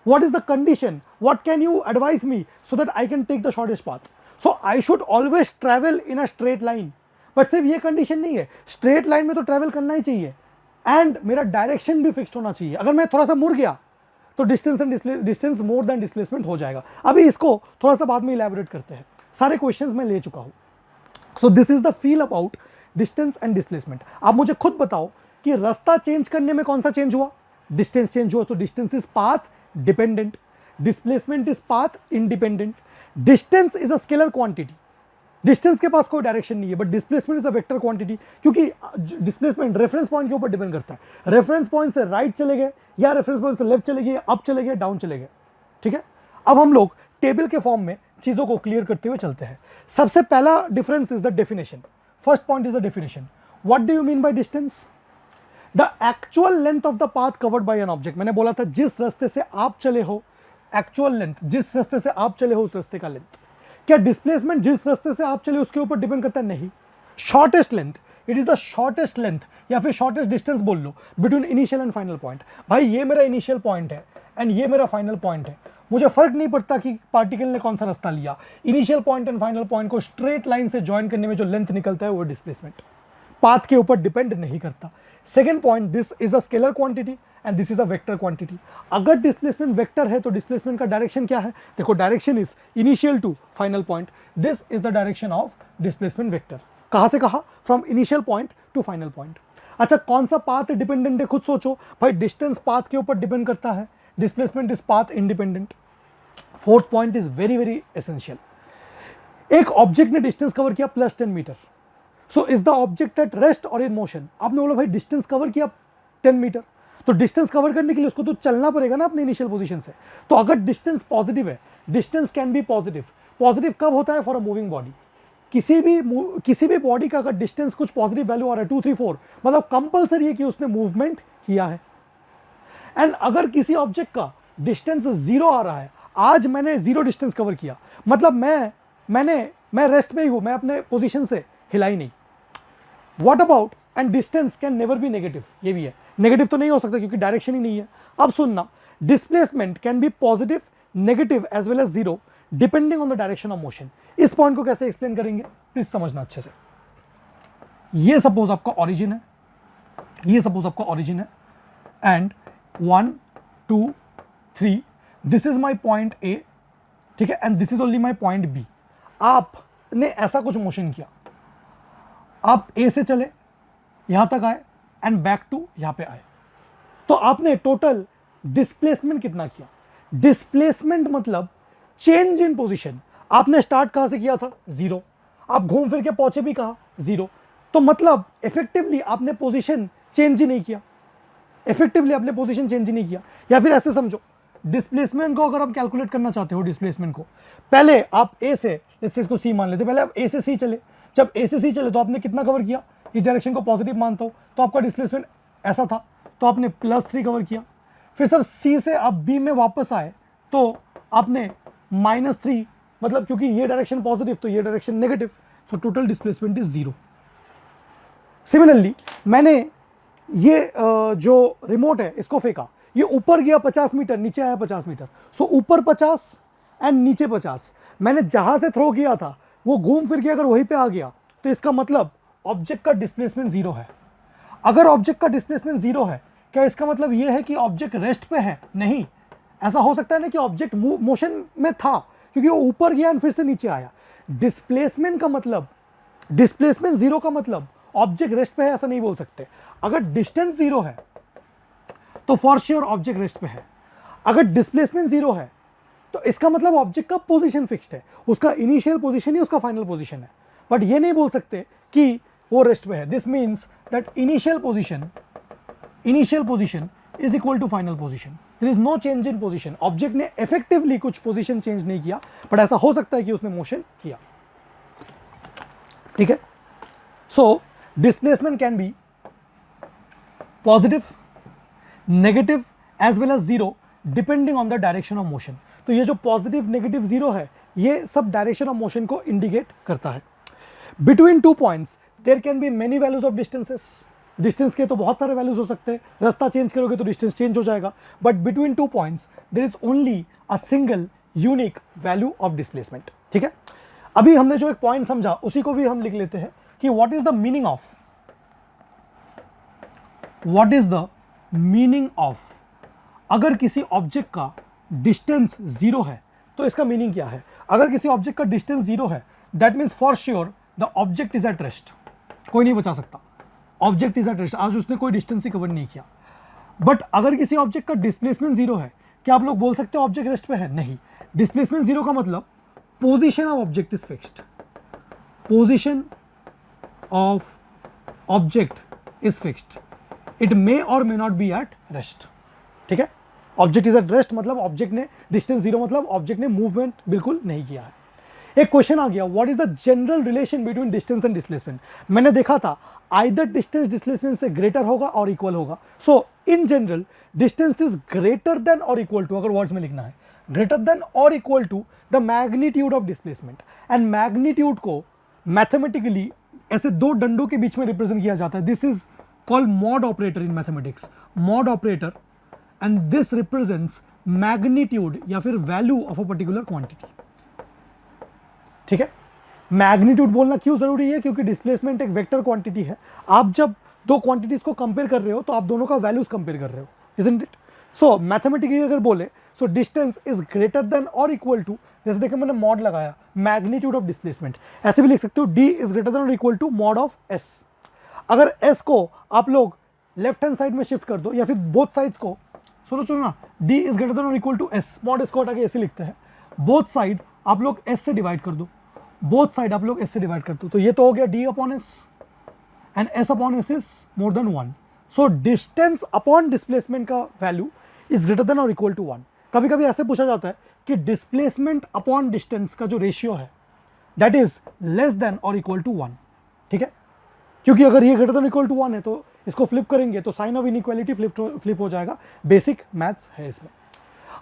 What is the condition? What can you advise me so that I can take the shortest path? So I should always travel in a straight line. But सिर्फ ये condition नहीं है, straight line में तो travel करना ही चाहिए, and मेरा direction भी फिक्स्ड होना चाहिए। अगर मैं थोड़ा सा मुड़ गया तो डिस्टेंस मोर देन डिस्प्लेसमेंट हो जाएगा। अभी इसको थोड़ा सा बाद में इलैबोरेट करते हैं, सारे क्वेश्चंस मैं ले चुका हूं। सो this is the feel about distance and displacement. आप मुझे खुद बताओ कि रास्ता चेंज करने में कौन सा चेंज हुआ? डिस्टेंस चेंज हुआ। तो distance is path dependent, displacement is path independent. Distance is a scalar quantity, distance के पास कोई डायरेक्शन नहीं है, but displacement is a vector quantity, क्योंकि डिस्प्लेसमेंट रेफरेंस पॉइंट के ऊपर डिपेंड करता है। रेफरेंस पॉइंट से राइट चले गए या रेफरेंस पॉइंट से लेफ्ट चले गए, अप चले गए, डाउन चले गए। ठीक है, अब हम लोग टेबल के फॉर्म में चीजों को क्लियर करते हुए चलते हैं। सबसे पहला difference is the definition. First point is the definition. What do you mean by distance? The actual length of the path covered by an object. मैंने बोला था जिस रास्ते से आप चले हो, एक्चुअल लेंथ, जिस रास्ते से आप चले हो उस रास्ते का लेंथ। क्या डिस्प्लेसमेंट जिस रास्ते से आप चले उसके ऊपर डिपेंड करता है? नहीं। Shortest length, it is the shortest length या फिर शॉर्टेस्ट डिस्टेंस बोल लो between initial and final point. भाई ये मेरा इनिशियल पॉइंट है एंड ये मेरा फाइनल पॉइंट है, मुझे फर्क नहीं पड़ता कि पार्टिकल ने कौन सा रास्ता लिया। Initial point and final point को स्ट्रेट लाइन से ज्वाइन करने में जो लेंथ निकलता है वो डिस्प्लेसमेंट, पाथ के ऊपर डिपेंड नहीं करता। Second point, this is a scalar quantity and this is a vector quantity. अगर डिस्प्लेसमेंट वेक्टर है तो डिस्प्लेसमेंट का डायरेक्शन क्या है? देखो, direction is initial to final point. This is the direction of displacement vector. कहां से कहा? From initial point to final point. अच्छा, कौन सा पाथ डिपेंडेंट है? खुद सोचो भाई, डिस्टेंस पाथ के ऊपर डिपेंड करता है, displacement is path independent. Fourth point is very very essential. एक ऑब्जेक्ट ने डिस्टेंस कवर किया +10 metre, so is the object at rest और इन मोशन? आपने बोला भाई डिस्टेंस कवर किया 10 मीटर, तो डिस्टेंस कवर करने के लिए उसको तो चलना पड़ेगा ना अपने इनिशियल पोजीशन से। तो अगर डिस्टेंस पॉजिटिव है, distance can be positive. Positive कब होता है? For a moving body. किसी भी बॉडी का अगर डिस्टेंस कुछ पॉजिटिव वैल्यू आ रहा है 2, 3, 4, मतलब कंपल्सरी है कि उसने मूवमेंट किया है। एंड अगर किसी ऑब्जेक्ट का डिस्टेंस 0 आ रहा है, आज मैंने 0 डिस्टेंस कवर किया, मतलब मैं रेस्ट में ही हूं, मैं अपने पोजीशन से हिला ही नहीं. What about, and distance can never be negative, ये भी है, नेगेटिव तो नहीं हो सकता क्योंकि डायरेक्शन ही नहीं है. अब सुनना, displacement can be positive, negative as well as zero depending on the direction of motion. इस पॉइंट को कैसे एक्सप्लेन करेंगे प्लीज समझना अच्छे से. ये सपोज आपका ओरिजिन है, ये सपोज आपका ओरिजिन है, and 1 2 3 this is my point A, ठीक है, and this is only my point B. आपने ऐसा कुछ मोशन किया, आप ए से चले यहां तक आए एंड बैक टू यहां पे आए, तो आपने टोटल डिस्प्लेसमेंट कितना किया? डिस्प्लेसमेंट मतलब चेंज इन पोजीशन. आपने स्टार्ट कहां से किया था? 0. आप घूम फिर के पहुंचे भी कहां? 0. तो मतलब इफेक्टिवली आपने पोजीशन चेंज ही नहीं किया, इफेक्टिवली आपने पोजीशन चेंज ही नहीं किया. या फिर ऐसे समझो, डिस्प्लेसमेंट को अगर आप कैलकुलेट करना चाहते हो, डिस्प्लेसमेंट को पहले आप ए से, जैसे इसको सी मान लेते, पहले आप ए से सी चले. जब ए से सी चले तो आपने कितना कवर किया? इस डायरेक्शन को पॉजिटिव मानता हूं तो आपका डिस्प्लेसमेंट ऐसा था, तो आपने +3 कवर किया. फिर सब सी से आप बी में वापस आए तो आपने -3, मतलब क्योंकि ये डायरेक्शन पॉजिटिव तो ये direction negative, so total displacement is 0. Similarly मैंने ये जो रिमोट है इसको फेंका, ये ऊपर गया 50 मीटर, नीचे आया 50 मीटर, सो ऊपर 50 एंड नीचे 50. मैंने जहां से थ्रो किया था वो घूम फिर के अगर वहीं पे आ गया तो इसका मतलब ऑब्जेक्ट का डिस्प्लेसमेंट 0 है. अगर ऑब्जेक्ट का डिस्प्लेसमेंट 0 है, क्या इसका मतलब यह है कि ऑब्जेक्ट रेस्ट पे है? नहीं. ऐसा हो सकता है ना कि ऑब्जेक्ट मोशन में था क्योंकि वो ऊपर गया और फिर से नीचे आया. डिस्प्लेसमेंट का मतलब, डिस्प्लेसमेंट 0 का मतलब ऑब्जेक्ट रेस्ट पे है, ऐसा नहीं बोल सकते. अगर डिस्टेंस 0 है तो फॉर श्योर ऑब्जेक्ट रेस्ट पे है. अगर डिस्प्लेसमेंट 0 है तो इसका मतलब ऑब्जेक्ट का पोजीशन फिक्स्ड है, उसका इनिशियल पोजीशन ही उसका फाइनल पोजीशन है. बट ये नहीं बोल सकते कि वो रेस्ट पे है. This means that initial position is equal to final position. There is no change in position. Object ने इफेक्टिवली कुछ पोजीशन चेंज नहीं किया, बट ऐसा हो सकता है कि उसने मोशन किया. ठीक है. So displacement can be positive, negative as well as zero depending on the direction of motion. तो ये जो पॉजिटिव, नेगेटिव, जीरो है, ये सब डायरेक्शन ऑफ मोशन को इंडिकेट करता है. Between 2 points there can be many values of distances. Distance के तो बहुत सारे वैल्यूज हो सकते हैं, रास्ता चेंज करोगे तो डिस्टेंस चेंज हो जाएगा. But between 2 points there is only a single unique value of displacement. ठीक है. अभी हमने जो एक पॉइंट समझा उसी को भी हम लिख लेते हैं कि what is the meaning of, अगर किसी ऑब्जेक्ट का डिस्टेंस 0 है तो इसका मीनिंग क्या है? अगर किसी ऑब्जेक्ट का डिस्टेंस 0 है, that means for sure the object is at rest. कोई नहीं बचा सकता, ऑब्जेक्ट इज एट रेस्ट. आज उसने कोई डिस्टेंस ही कवर नहीं किया. बट अगर किसी ऑब्जेक्ट का डिस्प्लेसमेंट 0 है, क्या आप लोग बोल सकते हो ऑब्जेक्ट रेस्ट पे है? नहीं. डिस्प्लेसमेंट 0 का मतलब position of object is fixed. Position of object is fixed. It may और may not be at rest. ठीक है. ऑब्जेक्ट इज एट रेस्ट मतलब ऑब्जेक्ट ने, डिस्टेंस 0 मतलब ऑब्जेक्ट ने मूवमेंट बिल्कुल नहीं किया है. एक क्वेश्चन आ गया, what is the general relation between distance and displacement. मैंने देखा था आइदर डिस्टेंस डिस्प्लेसमेंट से ग्रेटर होगा और इक्वल होगा. So in general distance is greater than और इक्वल टू, अगर वर्ड्स में लिखना है, ग्रेटर देन और equal to the magnitude of displacement. And magnitude को मैथमेटिकली ऐसे 2 डंडों के बीच में रिप्रेजेंट किया जाता है. This is called mod operator in mathematics. Mod operator, and this represents magnitude या फिर value of a particular quantity. ठीक है. मैग्नीट्यूड बोलना क्यों जरूरी है? क्योंकि डिस्प्लेसमेंट एक वेक्टर क्वांटिटी है. आप जब 2 क्वांटिटीज को कंपेयर कर रहे हो तो आप दोनों का वैल्यूज कंपेयर कर रहे हो, इजंट इट? सो मैथमेटिकली अगर बोले, so distance is greater than और इक्वल टू, जैसे देखिए मैंने मॉड लगाया, मैग्नीट्यूड ऑफ डिस्प्लेसमेंट. ऐसे भी लिख सकते हो, डी इज ग्रेटर देन और equal to mod of S. अगर एस को आप लोग लेफ्ट हैंड साइड में शिफ्ट कर दो या फिर बोथ साइड्स को, सोचो ना, डी इज ग्रेटर देन और equal to S, mod S को हटा के ऐसे लिखते हैं. बोथ साइड आप लोग एस से डिवाइड कर दो, बोथ साइड आप लोग एस से डिवाइड कर दो, तो ये तो हो गया D upon S and S upon S is more then 1. So distance upon displacement का वैल्यू इज ग्रेटर देन और इक्वल टू 1. कभी कभी ऐसे पूछा जाता है कि डिस्प्लेसमेंट अपॉन डिस्टेंस का जो रेशियो है दैट इज लेस देन और इक्वल टू 1. ठीक है. क्योंकि अगर ये ग्रेटर देन इक्वल टू 1 है तो इसको फ्लिप करेंगे तो साइन ऑफ इनइक्वालिटी फ्लिप हो जाएगा. बेसिक मैथ्स है इसमें.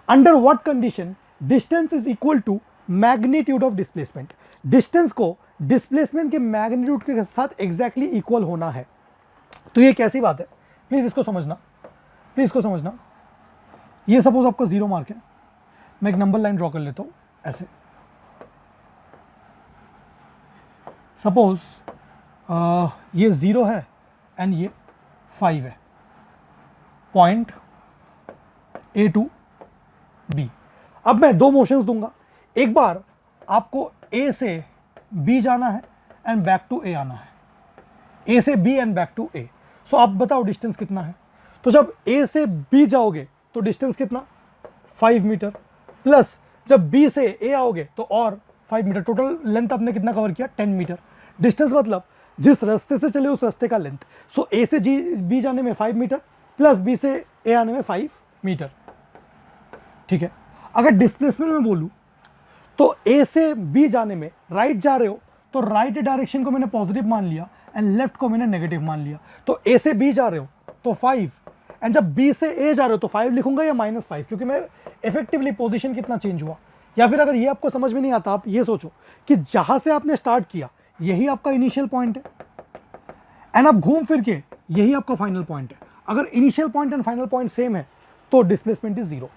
Under what condition distance is equal to magnitude of displacement, distance को डिस्प्लेसमेंट के मैग्नीट्यूड के साथ एग्जैक्टली इक्वल होना है। तो ये कैसी बात है, प्लीज इसको समझना, प्लीज इसको समझना। ये सपोज आपका 0 मार्क है, मैं एक नंबर लाइन ड्रॉ कर लेता हूं ऐसे, सपोज ये 0 है एंड ये 5 है, पॉइंट A टू B। अब मैं 2 मोशंस दूंगा, एक बार आपको A से B जाना है एंड बैक टू A आना है, A से B and back to A। So आप बताओ डिस्टेंस कितना है। तो जब A से B जाओगे तो डिस्टेंस कितना, 5 मीटर, प्लस जब B से A आओगे तो और 5 मीटर, टोटल लेंथ आपने कितना कवर किया, 10 मीटर। डिस्टेंस मतलब जिस रास्ते से चले उस रास्ते का लेंथ। सो A से B जाने में 5 मीटर प्लस B से A आने में 5 मीटर, ठीक है। अगर डिस्प्लेसमेंट में बोलूं तो A से B जाने में राइट जा रहे हो तो राइट डायरेक्शन को मैंने पॉजिटिव मान लिया एंड लेफ्ट को मैंने नेगेटिव मान लिया। तो A से B जा रहे हो तो 5 एंड जब B से A जा रहे हो तो 5 लिखूंगा या -5, क्योंकि मैं इफेक्टिवली पोजीशन कितना चेंज हुआ। या फिर अगर ये आपको समझ में नहीं आता, आप ये सोचो कि जहां से आपने स्टार्ट किया यही आपका इनिशियल पॉइंट है एंड आप घूम फिर के यही आपका फाइनल पॉइंट है। अगर initial point and final point same है तो डिस्प्लेसमेंट इज 0।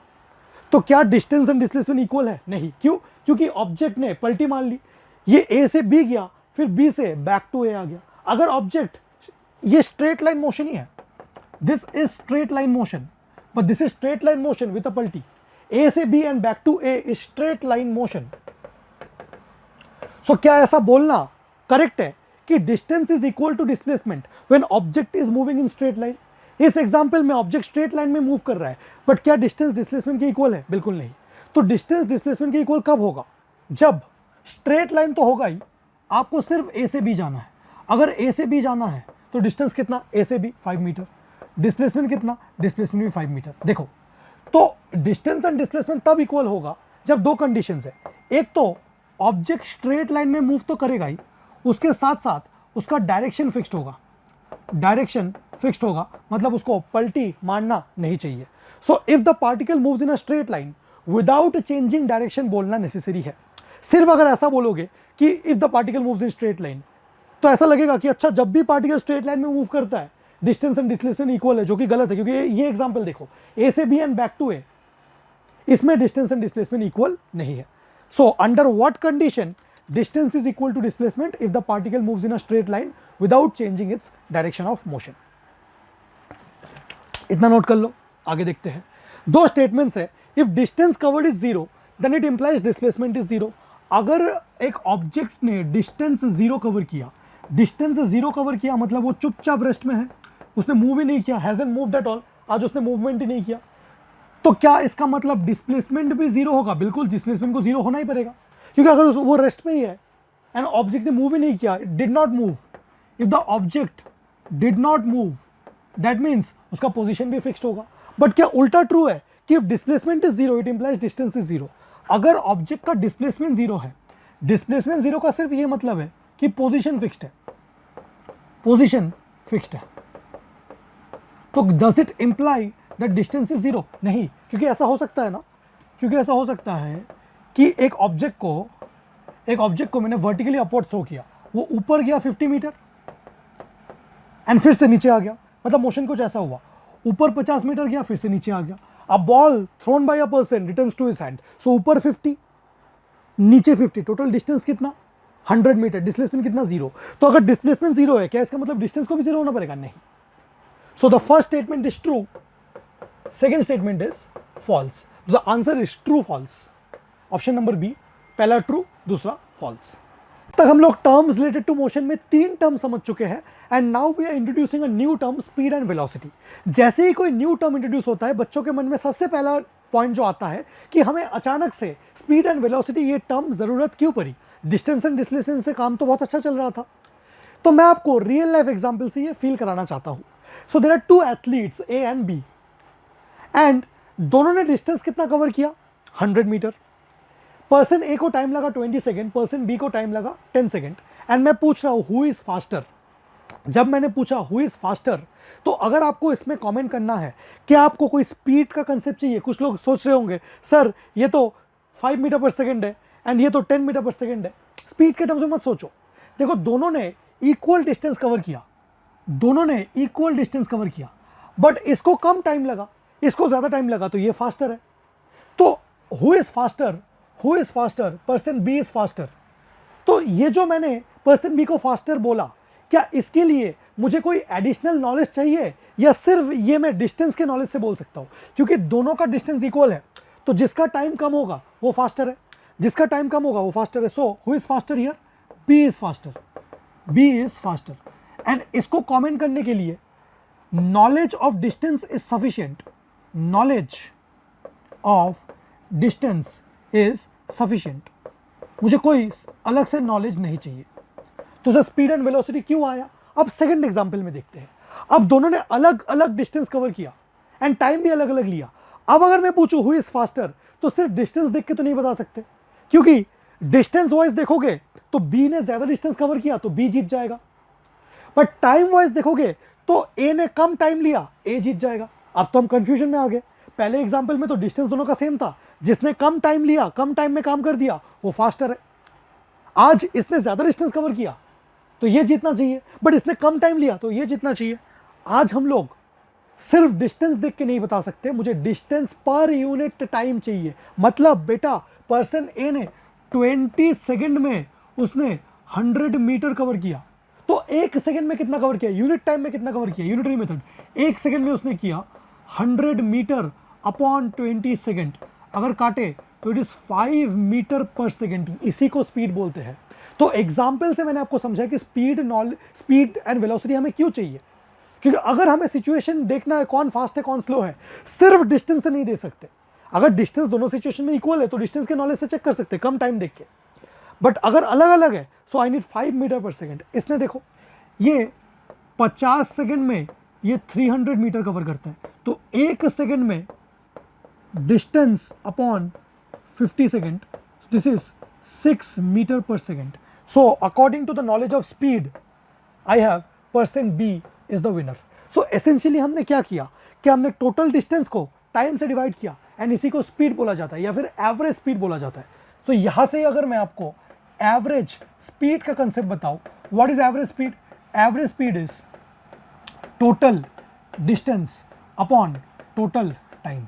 तो क्या डिस्टेंस एंड डिस्प्लेसमेंट इक्वल है? नहीं। क्यों? क्योंकि ऑब्जेक्ट ने पलटी मान ली, ये A से B गया फिर B से बैक टू A आ गया। अगर ऑब्जेक्ट, ये स्ट्रेट लाइन मोशन ही है, this is straight line motion, but this is straight line motion with a पलटी। A से B and back to A is straight line motion. सो क्या ऐसा बोलना करेक्ट है कि distance is equal to displacement when object is moving in straight line? इस example में ऑब्जेक्ट स्ट्रेट लाइन में मूव कर रहा है, बट क्या डिस्टेंस डिस्प्लेसमेंट के इक्वल है? बिल्कुल नहीं। तो डिस्टेंस डिस्प्लेसमेंट के इक्वल कब होगा? जब स्ट्रेट लाइन तो होगा ही, आपको सिर्फ A से B जाना है। अगर A से B जाना है तो डिस्टेंस कितना, A से B 5 मीटर, डिस्प्लेसमेंट कितना, डिस्प्लेसमेंट भी 5 मीटर। देखो, तो डिस्टेंस एंड डिस्प्लेसमेंट तब इक्वल होगा जब 2 कंडीशंस है। एक तो ऑब्जेक्ट स्ट्रेट लाइन में मूव तो करेगा ही, उसके साथ साथ उसका डायरेक्शन फिक्स्ड होगा। डायरेक्शन फिक्स्ड होगा मतलब उसको पलटी मारना नहीं चाहिए। So if the particle moves in a straight line without changing direction बोलना नेसेसरी है। सिर्फ अगर ऐसा बोलोगे कि if the particle moves in straight line, तो ऐसा लगेगा कि अच्छा जब भी पार्टिकल स्ट्रेट लाइन में मूव करता है डिस्टेंस एंड डिस्प्लेसमेंट इक्वल है, जो कि गलत है। क्योंकि ये एग्जांपल देखो, A से B and back to A, इसमें डिस्टेंस एंड डिस्प्लेसमेंट इक्वल नहीं है। So under what condition distance is equal to displacement? If the particle moves in a straight line without changing its direction of motion. इतना note कर लो, आगे देखते हैं। 2 statements है। If distance covered is 0 then it implies displacement is 0। अगर एक object ने डिस्टेंस 0 कवर किया, डिस्टेंस 0 कवर किया मतलब वो चुपचाप रेस्ट में है, उसने मूव ही नहीं किया, हैजंट मूव्ड एट ऑल, आज उसने मूवमेंट ही नहीं किया, तो क्या इसका मतलब डिस्प्लेसमेंट भी 0 होगा? बिल्कुल, डिस्प्लेसमेंट को 0 होना ही पड़ेगा, क्योंकि अगर वो रेस्ट में ही है एंड ऑब्जेक्ट ने मूव ही नहीं किया, did not move, if the object did not move that means उसका पोजीशन भी फिक्स्ड होगा। बट क्या उल्टा ट्रू है कि if displacement is 0 it implies distance is 0? अगर ऑब्जेक्ट का डिस्प्लेसमेंट 0 है, डिस्प्लेसमेंट 0 का सिर्फ ये मतलब है कि पोजीशन फिक्स्ड है, पोजीशन फिक्स्ड है, तो does it imply that distance is 0? नहीं, क्योंकि ऐसा हो सकता है ना, क्योंकि ऐसा हो सकता है कि एक ऑब्जेक्ट को मैंने वर्टिकली अपवर्ड थ्रो किया, वो ऊपर गया 50 मीटर एंड फिर से नीचे आ गया, मतलब मोशन कुछ ऐसा हुआ, ऊपर 50 मीटर गया फिर से नीचे आ गया। अब ball thrown by a person returns to his hand, so ऊपर 50 नीचे 50, टोटल डिस्टेंस कितना, 100 मीटर, डिस्प्लेसमेंट कितना, 0। तो अगर डिस्प्लेसमेंट 0 है, क्या इसका मतलब डिस्टेंस को भी 0 होना पड़ेगा? नहीं। So the first statement is true, second statement is false. The answer is true false, option number B, पहला ट्रू दूसरा फॉल्स। तक हम लोग टर्म्स रिलेटेड टू मोशन में 3 टर्म समझ चुके हैं and now we are introducing a new term, speed and velocity. जैसे ही कोई न्यू टर्म इंट्रोड्यूस होता है, बच्चों के मन में सबसे पहला पॉइंट जो आता है कि हमें अचानक से स्पीड एंड वेलोसिटी ये टर्म जरूरत क्यों पड़ी? डिस्टेंस एंड डिस्प्लेसमेंट से काम तो बहुत अच्छा चल रहा था। तो मैं आपको रियल लाइफ एग्जांपल से ये फील कराना चाहता हूं। So there are 2 athletes A and B and दोनों ने डिस्टेंस कितना कवर किया, 100 मीटर। पर्सन A को टाइम लगा 20 सेकेंड, पर्सन B को टाइम लगा 10 सेकेंड, एंड मैं पूछ रहा हूं हु इज फास्टर? जब मैंने पूछा हु इज फास्टर, तो अगर आपको इसमें कमेंट करना है कि आपको कोई स्पीड का कंसेप्ट चाहिए, कुछ लोग सोच रहे होंगे सर ये तो 5 मीटर पर सेकंड है एंड ये तो 10 मीटर पर सेकंड है, स्पीड के टर्म्स में मत सोचो। देखो दोनों ने इक्वल डिस्टेंस कवर किया, दोनों ने इक्वल डिस्टेंस कवर किया, बट इसको कम टाइम लगा, इसको ज्यादा टाइम लगा, तो ये फास्टर है। तो who is faster, who is faster, person B is faster. तो ये जो मैंने पर्सन बी को फास्टर बोला, क्या इसके लिए मुझे कोई एडिशनल नॉलेज चाहिए या सिर्फ ये मैं डिस्टेंस के नॉलेज से बोल सकता हूं? क्योंकि दोनों का डिस्टेंस इक्वल है, तो जिसका टाइम कम होगा वो फास्टर है, जिसका टाइम कम होगा वो फास्टर है। So who is faster here? B is faster, B is faster. And इसको कमेंट करने के लिए knowledge of distance is sufficient, knowledge of distance is sufficient, मुझे कोई अलग से नॉलेज नहीं चाहिए। तो सर स्पीड एंड वेलोसिटी क्यों आया? अब सेकंड एग्जांपल में देखते हैं। अब दोनों ने अलग अलग डिस्टेंस कवर किया एंड टाइम भी अलग अलग लिया। अब अगर मैं पूछूं हु इज फास्टर, तो सिर्फ डिस्टेंस देख के तो नहीं बता सकते, क्योंकि डिस्टेंस वाइज देखोगे तो बी ने ज्यादा डिस्टेंस कवर किया तो बी जीत जाएगा, बट टाइम वाइज देखोगे तो ए ने कम टाइम लिया, ए जीत जाएगा। अब तो हम कंफ्यूजन में आ गए। पहले एग्जांपल में तो डिस्टेंस दोनों का सेम था, जिसने कम टाइम लिया, कम टाइम में काम कर दिया, वो फास्टर है। आज इसने ज्यादा डिस्टेंस कवर किया तो ये जीतना चाहिए, बट इसने कम टाइम लिया तो ये जीतना चाहिए। आज हम लोग सिर्फ डिस्टेंस देख के नहीं बता सकते, मुझे डिस्टेंस पर यूनिट टाइम चाहिए। मतलब बेटा पर्सन ए ने 20 सेकंड में उसने 100 मीटर कवर किया, तो एक सेकंड में कितना कवर किया? यूनिट टाइम में कितना कवर किया? यूनिटरी मेथड, एक सेकंड में उसने किया 100 मीटर अपॉन 20 सेकंड। अगर काटे तो it is 5 metre per second, इसी को स्पीड बोलते हैं। तो एग्जाम्पल से मैंने आपको समझा कि स्पीड एंड वेलोसिटी हमें क्यों चाहिए, क्योंकि अगर हमें सिचुएशन देखना है कौन फास्ट है कौन स्लो है, सिर्फ डिस्टेंस से नहीं दे सकते। अगर डिस्टेंस दोनों सिचुएशन में इक्वल है तो डिस्टेंस के नॉलेज से चेक कर सकते कम टाइम देख के, बट अगर अलग अलग है सो I need 5 metre per second. इसने देखो ये 50 सेकंड में ये 300 मीटर कवर करता है, तो एक सेकंड में distance upon 50 second, this is 6 metre per second. So according to the knowledge of speed I have person B is the winner. So essentially हमने क्या किया कि हमने टोटल डिस्टेंस को टाइम से डिवाइड किया एंड इसी को स्पीड बोला जाता है या फिर एवरेज स्पीड बोला जाता है। तो यहां से अगर मैं आपको एवरेज स्पीड का कंसेप्ट बताऊं, what is average speed? Average speed is total distance upon total time.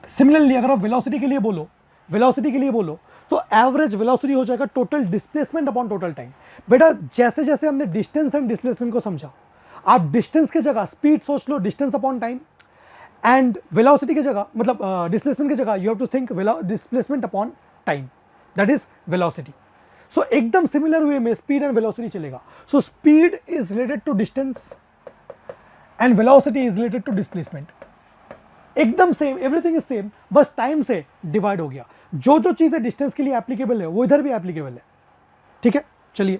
Similarly अगर आप वेलोसिटी के लिए बोलो, वेलोसिटी के लिए बोलो तो एवरेज वेलोसिटी हो जाएगा total displacement upon total time. बेटा जैसे जैसे हमने डिस्टेंस एंड डिस्प्लेसमेंट को समझा, आप डिस्टेंस की जगह स्पीड सोच लो, distance upon time, and velocity की जगह मतलब डिस्प्लेसमेंट की जगह you have to think displacement upon time, that is velocity. So एकदम सिमिलर वे में स्पीड एंड वेलोसिटी चलेगा। So speed is related to distance and velocity is related to displacement. एकदम same, everything is same, बस time से divide हो गया। जो जो चीजें डिस्टेंस के लिए एप्लीकेबल है वो इधर भी एप्लीकेबल है। ठीक है, चलिए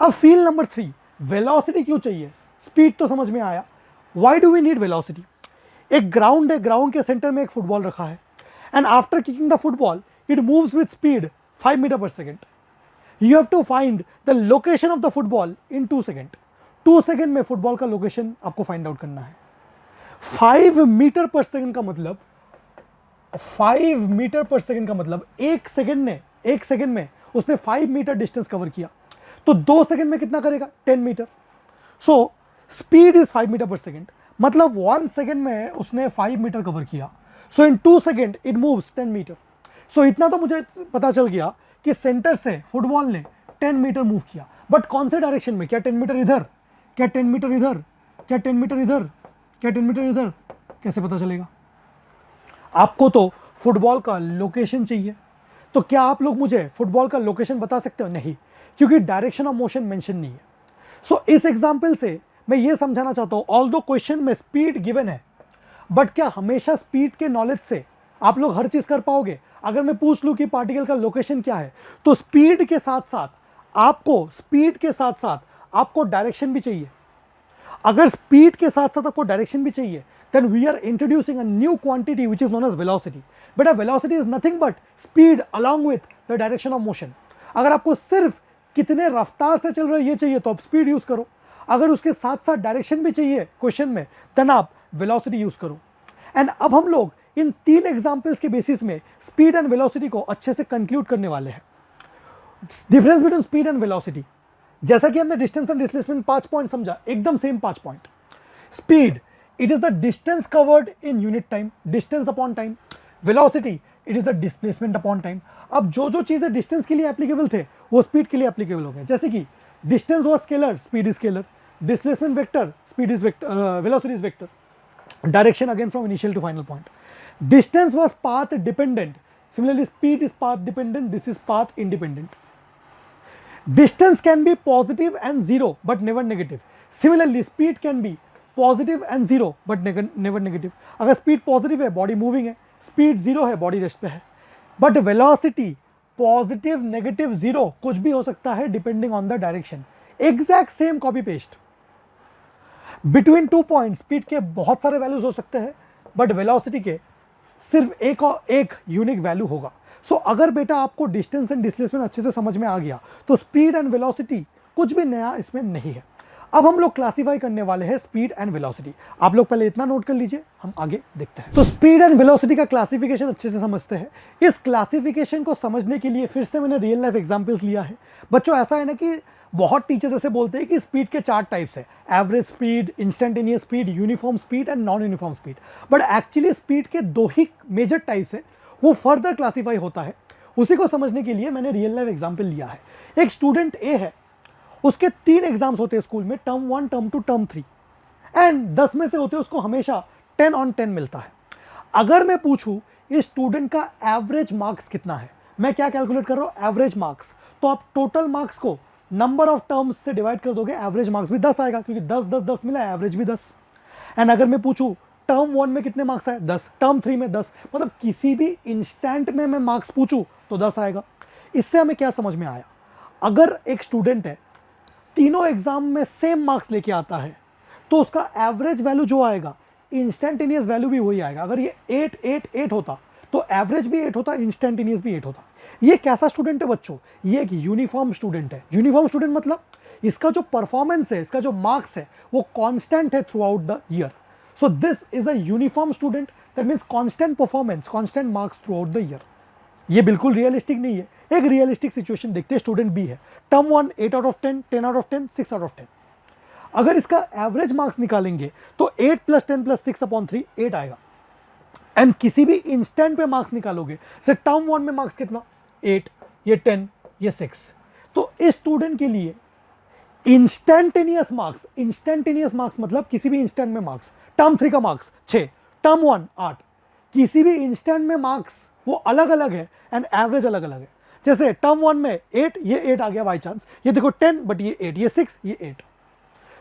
अब फील नंबर 3, वेलोसिटी क्यों चाहिए? स्पीड तो समझ में आया, why do we need velocity? एक ग्राउंड है, ग्राउंड के सेंटर में एक फुटबॉल रखा है and after kicking the football it moves with speed 5 metre per second. You have to find the location of the football in 2 सेकेंड। 2 second में football का लोकेशन आपको फाइंड आउट करना है। 5 मीटर पर सेकेंड का मतलब 5 मीटर पर सेकेंड का मतलब एक सेकेंड में उसने 5 मीटर डिस्टेंस कवर किया, तो 2 सेकेंड में कितना करेगा? 10 metre. So speed is 5 metre per second, मतलब 1 सेकेंड में उसने 5 मीटर कवर किया। So in 2 second it moves 10 metre. So इतना तो मुझे पता चल गया कि सेंटर से फुटबॉल ने 10 मीटर मूव किया, बट कौन से डायरेक्शन में? क्या 10 मीटर इधर, क्या 10 मीटर इधर, क्या 10 मीटर इधर, क्या 10 मीटर इधर? कैसे पता चलेगा? आपको तो फुटबॉल का लोकेशन चाहिए, तो क्या आप लोग मुझे फुटबॉल का लोकेशन बता सकते हो? नहीं, क्योंकि डायरेक्शन ऑफ मोशन मेंशन नहीं है। सो इस एग्जांपल से मैं ये समझाना चाहता हूं, ऑल्दो क्वेश्चन में स्पीड गिवन है, बट क्या हमेशा स्पीड के नॉलेज से आप लोग हर चीज कर पाओगे? अगर मैं पूछ लूं कि पार्टिकल का लोकेशन क्या है, तो स्पीड के साथ साथ आपको डायरेक्शन भी चाहिए। अगर स्पीड के साथ साथ आपको डायरेक्शन भी चाहिए, then we are introducing a new quantity which is known as velocity. But velocity is nothing but speed along with the direction of motion. अगर आपको सिर्फ कितने रफ्तार से चल रहे ये चाहिए तो आप स्पीड यूज करो। अगर उसके साथ साथ डायरेक्शन भी चाहिए क्वेश्चन में, देन आप वेलोसिटी यूज करो। एंड अब हम लोग इन 3 एग्जाम्पल्स के बेसिस में स्पीड एंड वेलोसिटी को अच्छे से कंक्लूड करने वाले हैं। Difference between speed and velocity, जैसा कि हमने डिस्टेंस एंड डिस्प्लेसमेंट 5 पॉइंट समझा, एकदम same 5 point. Speed, it is the distance covered in unit time, distance upon time. Velocity, it is the displacement upon time. अब जो जो चीजें डिस्टेंस के लिए एप्लीकेबल थे वो स्पीड के लिए एप्लीकेबल हो गए, जैसे कि distance was scalar, speed is scalar, displacement vector, speed is vector, velocity is vector, direction again from initial to final point. Distance was path dependent, similarly speed is path dependent, this is path independent. Distance can be positive and zero but never negative, similarly speed can be positive and zero but never negative. अगर speed positive है body moving है, speed zero है body rest पे है, but velocity positive negative zero कुछ भी हो सकता है depending on the direction. Exact same copy paste. Between 2 point speed के बहुत सारे वैल्यूज हो सकते हैं, बट वेलोसिटी के सिर्फ एक यूनिक वैल्यू होगा। सो अगर बेटा आपको डिस्टेंस एंड डिस्प्लेसमेंट अच्छे से समझ में आ गया तो स्पीड एंड वेलोसिटी कुछ भी नया इसमें नहीं है। अब हम लोग क्लासीफाई करने वाले हैं स्पीड एंड वेलोसिटी। आप लोग पहले इतना नोट कर लीजिए, हम आगे देखते हैं। तो स्पीड एंड वेलोसिटी का क्लासिफिकेशन अच्छे से समझते हैं। इस क्लासिफिकेशन को समझने के लिए फिर से मैंने रियल लाइफ एग्जांपल्स लिया है। बच्चों ऐसा है ना कि बहुत टीचर्स ऐसे बोलते हैं कि स्पीड के 4 टाइप्स है, average speed, instantaneous speed, uniform speed and non uniform speed. But actually speed के 2 ही मेजर टाइप्स है, वो फर्दर क्लासीफाई होता है। उसी को समझने के लिए मैंने रियल लाइफ एग्जाम्पल लिया है। एक स्टूडेंट ए है, उसके 3 एग्जाम्स होते हैं स्कूल में, टर्म 1, टर्म 2, टर्म 3, एंड 10 में से होते हैं उसको हमेशा 10 on 10 मिलता है। अगर मैं पूछूं इस स्टूडेंट का एवरेज मार्क्स कितना है, मैं क्या कैलकुलेट कर रहा हूं, एवरेज मार्क्स, तो आप टोटल मार्क्स को नंबर ऑफ टर्म्स से डिवाइड कर दोगे, एवरेज मार्क्स भी 10 आएगा, क्योंकि 10 10 10 मिला, एवरेज भी 10। एंड अगर मैं पूछूं टर्म 1 में कितने मार्क्स आए, 10, टर्म 3 में 10, मतलब किसी भी इंस्टेंट में मैं मार्क्स पूछूं तो 10 आएगा। इससे हमें क्या समझ में आया, अगर एक स्टूडेंट है तीनों एग्जाम में सेम मार्क्स लेके आता है तो उसका एवरेज वैल्यू जो आएगा, इंस्टेंटेनियस वैल्यू भी वही आएगा। अगर ये 8 8 8 होता तो एवरेज भी 8 होता, इंस्टेंटेनियस भी 8 होता। ये कैसा स्टूडेंट है बच्चों, ये एक यूनिफॉर्म स्टूडेंट है। यूनिफॉर्म स्टूडेंट मतलब इसका जो परफॉर्मेंस है, इसका जो मार्क्स है वो कांस्टेंट है through out the year. So this is a uniform student, that means constant performance, constant marks through out the year. ये बिल्कुल रियलिस्टिक नहीं है। एक रियलिस्टिक सिचुएशन देखते हैं, स्टूडेंट बी है, term 1 8 out of 10, 10 out of 10, 6 out of 10। अगर इसका एवरेज मार्क्स निकालेंगे तो 8 + 10 + 6/3 8 आएगा। एंड किसी भी इंस्टेंट पे मार्क्स निकालोगे, से टर्म 1 में मार्क्स कितना, 8, ये 10, ये 6, तो इस स्टूडेंट के लिए इंस्टेंटेनियस मार्क्स मतलब किसी भी इंस्टेंट में मार्क्स, टर्म 3 का मार्क्स 6, टर्म 1 8, किसी भी इंस्टेंट में मार्क्स वो अलग अलग है एंड एवरेज अलग अलग है। जैसे टर्म 1 में 8, ये 8 आ गया बाई चांस, ये देखो 10 बट ये 8, ये 6, ये 8।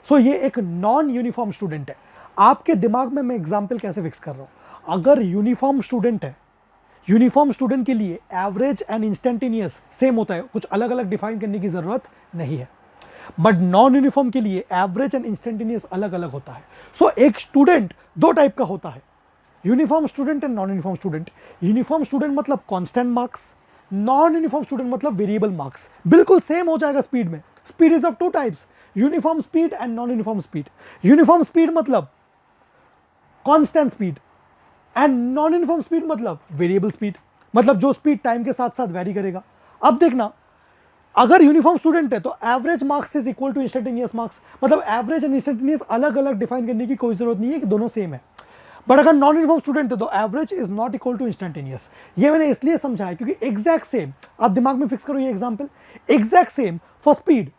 सो ये एक नॉन यूनिफॉर्म स्टूडेंट है। आपके दिमाग में मैं एग्जाम्पल कैसे फिक्स कर रहा हूं, अगर यूनिफॉर्म स्टूडेंट है, यूनिफॉर्म स्टूडेंट के लिए एवरेज एंड इंस्टेंटेनियस सेम होता है, कुछ अलग अलग डिफाइन करने की जरूरत नहीं है। बट नॉन यूनिफॉर्म के लिए एवरेज एंड इंस्टेंटेनियस अलग अलग होता है। सो एक स्टूडेंट 2 टाइप का होता है, uniform student and non uniform student. Uniform student मतलब constant marks, non uniform student मतलब वेरिएबल मार्क्स। बिल्कुल सेम हो जाएगा स्पीड में। Speed is of 2 types, uniform speed and non uniform speed. Uniform speed मतलब constant speed and non uniform speed मतलब variable speed, मतलब जो स्पीड टाइम के साथ साथ वेरी करेगा। अब देखना, अगर यूनिफॉर्म स्टूडेंट है तो average marks is equal to instantaneous marks, मतलब एवरेज एंड इंस्टेंटेनियस अलग अलग डिफाइन करने की कोई जरूरत नहीं है कि दोनों सेम है। बट अगर नॉन यूनिफॉर्म स्टूडेंट है तो average is not equal to instantaneous. ये मैंने इसलिए समझा है क्योंकि एग्जैक्ट सेम, आप दिमाग में फिक्स करो ये example, exact same for speed.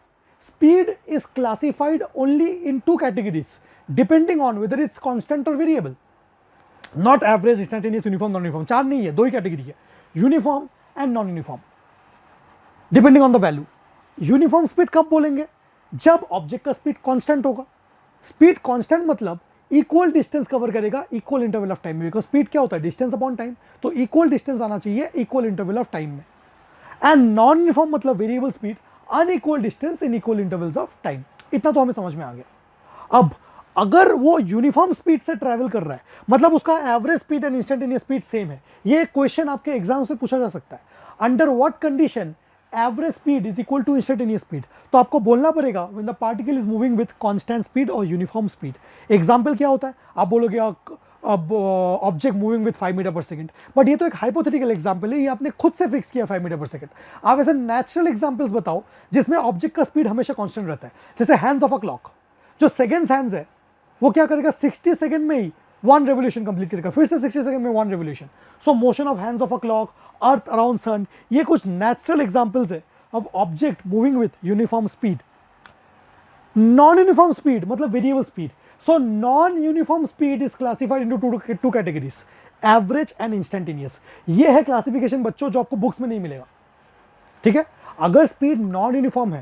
Speed is classified only in 2 categories depending on whether it's constant और variable, not average, instantaneous, uniform, non uniform. 4 नहीं है, 2 ही कैटेगरी है, uniform and non uniform, depending on the value. Uniform speed कब बोलेंगे, जब object का speed constant होगा। स्पीड कांस्टेंट मतलब इक्वल डिस्टेंस कवर करेगा इक्वल इंटरवल ऑफ टाइम में, बिकॉज स्पीड क्या होता है, डिस्टेंस अपॉन टाइम, तो इक्वल डिस्टेंस आना चाहिए इक्वल इंटरवल ऑफ टाइम में। एंड नॉन यूनिफॉर्म मतलब variable speed, unequal distance in equal intervals of time. इतना तो हमें समझ में आ गया। अब अगर वो यूनिफॉर्म स्पीड से ट्रैवल कर रहा है, मतलब उसका average speed and instantaneous speed same है, ये क्वेश्चन आपके एग्जाम से पूछा जा सकता है। Under what condition average speed is equal to instantaneous speed. तो आपको बोलना पड़ेगा when the particle is moving with constant speed और यूनिफॉर्म स्पीड। एग्जांपल क्या होता है, आप बोलोगे अब object moving with 5 metre per second, but ये तो एक हाइपोथेटिकल एग्जांपल है, ये आपने खुद से फिक्स किया 5 मीटर पर सेकंड। आप ऐसे नेचुरल एग्जांपल्स बताओ जिसमें ऑब्जेक्ट का स्पीड हमेशा कांस्टेंट रहता है। जैसे हैंड्स ऑफ अ क्लॉक, जो सेकेंड्स हैंड्स है वो क्या करेगा, 60 सेकंड में ही 1 रेवोल्यूशन कंप्लीट करेगा, फिर से 60 सेकंड में 1 revolution. So motion of hands of a clock, earth around sun, ये कुछ नेचुरल एग्जांपल्स है of object moving with uniform speed. Non uniform speed मतलब variable speed. So non uniform speed is classified into two categories, average and instantaneous. ये है classification बच्चों जो आपको books में नहीं मिलेगा, ठीक है। अगर स्पीड नॉन यूनिफॉर्म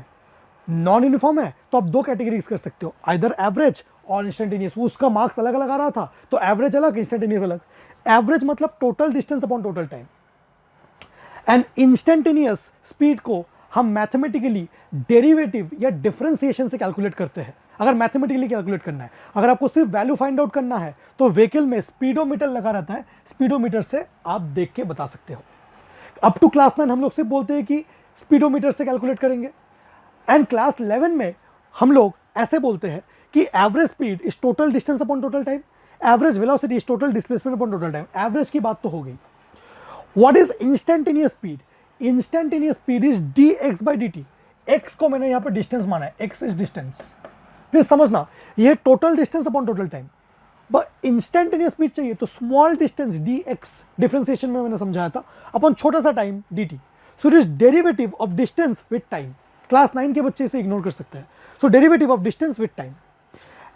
है तो आप 2 कैटेगरीज कर सकते हो, आइदर एवरेज और इंस्टेंटेनियस। उसका मार्क्स अलग अलग आ रहा था, तो एवरेज अलग, इंस्टेंटेनियस अलग। एवरेज मतलब total distance upon total time, and instantaneous speed को हम मैथमेटिकली डेरिवेटिव या डिफरेंशिएशन से कैलकुलेट करते हैं। अगर मैथमेटिकली कैलकुलेट करना है, अगर आपको सिर्फ वैल्यू फाइंड आउट करना है तो व्हीकल में स्पीडोमीटर लगा रहता है, स्पीडोमीटर से आप देख के बता सकते हो। अप टू क्लास 9 हम लोग सिर्फ बोलते हैं कि स्पीडोमीटर से कैलकुलेट करेंगे, एंड क्लास 11 में हम लोग ऐसे बोलते हैं कि average speed is total distance upon total time, average velocity is total displacement upon total time. Average की बात तो हो गई। What is instantaneous speed? Instantaneous speed is dx by dt। x को मैंने यहां पर डिस्टेंस माना है, x इज डिस्टेंस, प्लीज समझना, ये total distance upon total time. But instantaneous speed चाहिए तो स्मॉल डिस्टेंस dx, डिफरेंशिएशन में मैंने समझाया था, अपॉन छोटा सा time dt। So it is derivative of distance with time. Class 9 के बच्चे इसे इग्नोर कर सकते हैं। So derivative of distance with time.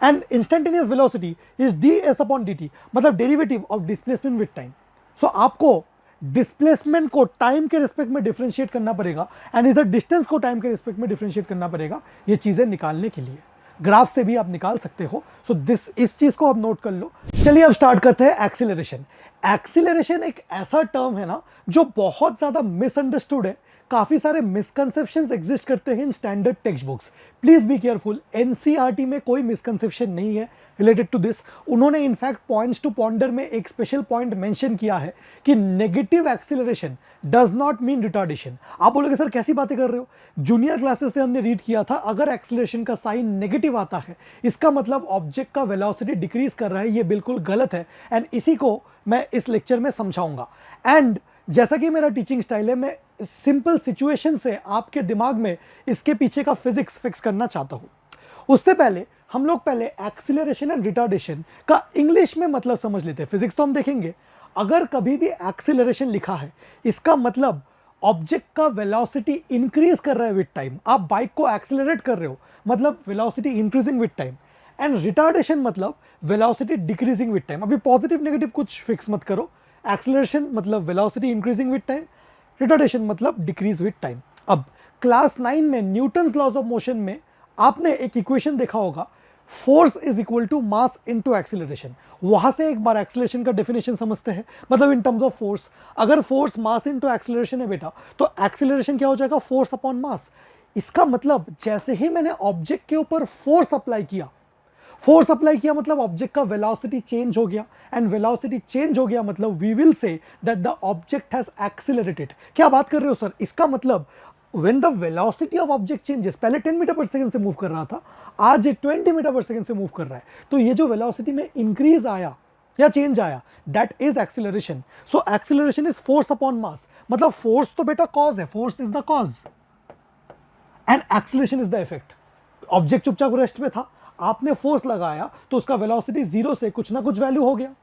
And instantaneous velocity is ds upon dt, मतलब derivative of displacement with time. So आपको displacement को time के रिस्पेक्ट में डिफरेंशिएट करना पड़ेगा, एंड इधर डिस्टेंस को टाइम के रिस्पेक्ट में डिफरेंशिएट करना पड़ेगा, ये चीजें निकालने के लिए। ग्राफ से भी आप निकाल सकते हो। सो इस चीज को आप नोट कर लो। चलिए अब स्टार्ट करते हैं एक्सीलरेशन। एक्सीलरेशन एक ऐसा टर्म है ना जो बहुत ज्यादा मिसअंडरस्टूड है। काफी सारे मिसकंसेप्शंस एग्जिस्ट करते हैं in standard text books. Please be careful, NCERT में कोई मिसकंसेप्शन नहीं है रिलेटेड टू दिस। उन्होंने इनफैक्ट पॉइंट्स टू पॉन्डर में एक स्पेशल पॉइंट मेंशन किया है कि negative acceleration does not mean retardation. आप बोलोगे सर कैसी बातें कर रहे हो, जूनियर क्लासेस से हमने रीड किया था, अगर एक्सीलरेशन का साइन नेगेटिव आता है इसका मतलब ऑब्जेक्ट का वेलोसिटी डिक्रीज कर रहा है। ये बिल्कुल गलत है, एंड इसी को मैं इस लेक्चर में समझाऊंगा। एंड जैसा कि मेरा टीचिंग स्टाइल है, मैं सिंपल सिचुएशन से आपके दिमाग में इसके पीछे का फिजिक्स फिक्स करना चाहता हूं। उससे पहले हम लोग एक्सीलरेशन एंड रिटार्डेशन का इंग्लिश में मतलब समझ लेते हैं। फिजिक्स तो हम देखेंगे। अगर कभी भी एक्सीलरेशन लिखा है इसका मतलब ऑब्जेक्ट का वेलोसिटी इंक्रीज कर रहा है विद टाइम। आप बाइक को एक्सीलरेट कर रहे हो मतलब velocity increasing with time, and retardation मतलब वेलोसिटी डिक्रीजिंग विद टाइम। अभी पॉजिटिव नेगेटिव कुछ फिक्स मत करो। एक्सीलरेशन मतलब velocity increasing with time, retardation मतलब डिक्रीज विद टाइम। अब क्लास 9 में न्यूटन्स लॉज ऑफ मोशन में आपने एक इक्वेशन देखा होगा, force is equal to mass into acceleration. वहां से एक बार एक्सीलरेशन का डेफिनेशन समझते हैं, मतलब इन टर्म्स ऑफ फोर्स। अगर फोर्स मास इनटू एक्सीलरेशन है बेटा, तो एक्सीलरेशन क्या हो जाएगा, फोर्स अपॉन मास। इसका मतलब जैसे ही मैंने ऑब्जेक्ट के ऊपर फोर्स अप्लाई किया मतलब ऑब्जेक्ट का वेलोसिटी चेंज हो गया, एंड वेलोसिटी चेंज हो गया मतलब we will say that the object has accelerated. क्या बात कर रहे हो सर, इसका मतलब when the velocity of object changes, पहले 10 मीटर पर सेकंड से मूव कर रहा था, आज 20 मीटर पर सेकंड से मूव कर रहा है, तो ये जो वेलोसिटी में इंक्रीज आया या चेंज आया, that is acceleration. So acceleration is force upon mass, मतलब फोर्स तो बेटा कॉज है, force is the cause and acceleration is the effect. Object चुपचाप रेस्ट में था, आपने फोर्स लगाया तो उसका वेलोसिटी जीरो से कुछ ना कुछ वैल्यू हो गया।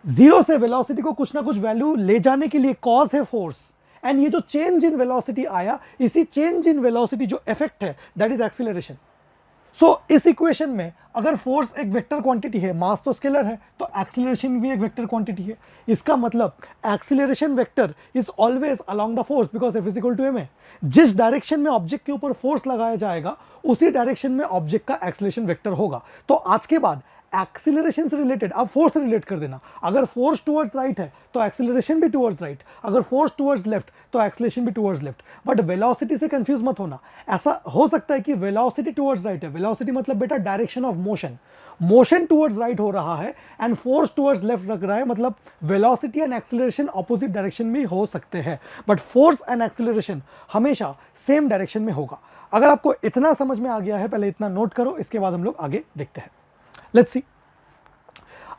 जीरो से वेलोसिटी को कुछ ना कुछ वैल्यू ले जाने के लिए कॉज है फोर्स, एंड ये जो चेंज इन वेलोसिटी आया, इसी चेंज इन वेलोसिटी जो इफेक्ट है दैट इज एक्सीलरेशन। सो इस इक्वेशन में अगर फोर्स एक वेक्टर क्वांटिटी है, मास तो स्केलर है, तो एक्सीलरेशन भी एक वेक्टर क्वांटिटी है। इसका मतलब acceleration vector is always along the force because F is equal to M है। जिस डायरेक्शन में ऑब्जेक्ट के ऊपर फोर्स लगाया जाएगा उसी डायरेक्शन में ऑब्जेक्ट का एक्सीलरेशन वेक्टर होगा। तो आज के बाद एक्सीलरेशन से रिलेटेड आप फोर्स से रिलेट कर देना। अगर फोर्स टुवर्ड्स राइट है तो एक्सीलरेशन भी टुवर्ड्स राइट, अगर फोर्स टुवर्ड्स लेफ्ट तो एक्सीलरेशन भी टुवर्ड्स लेफ्ट। बट वेलोसिटी से कंफ्यूज मत होना। ऐसा हो सकता है कि वेलोसिटी टुवर्ड्स राइट है, वेलोसिटी मतलब बेटा direction of motion, motion towards right हो रहा है एंड फोर्स टुवर्ड्स लेफ्ट रख रहा है, मतलब velocity and acceleration opposite direction में हो सकते हैं, बट फोर्स एंड एक्सीलरेशन हमेशा सेम डायरेक्शन में होगा। अगर आपको इतना समझ में आ गया है, पहले इतना नोट करो, इसके बाद हम लोग आगे देखते हैं। Let's see.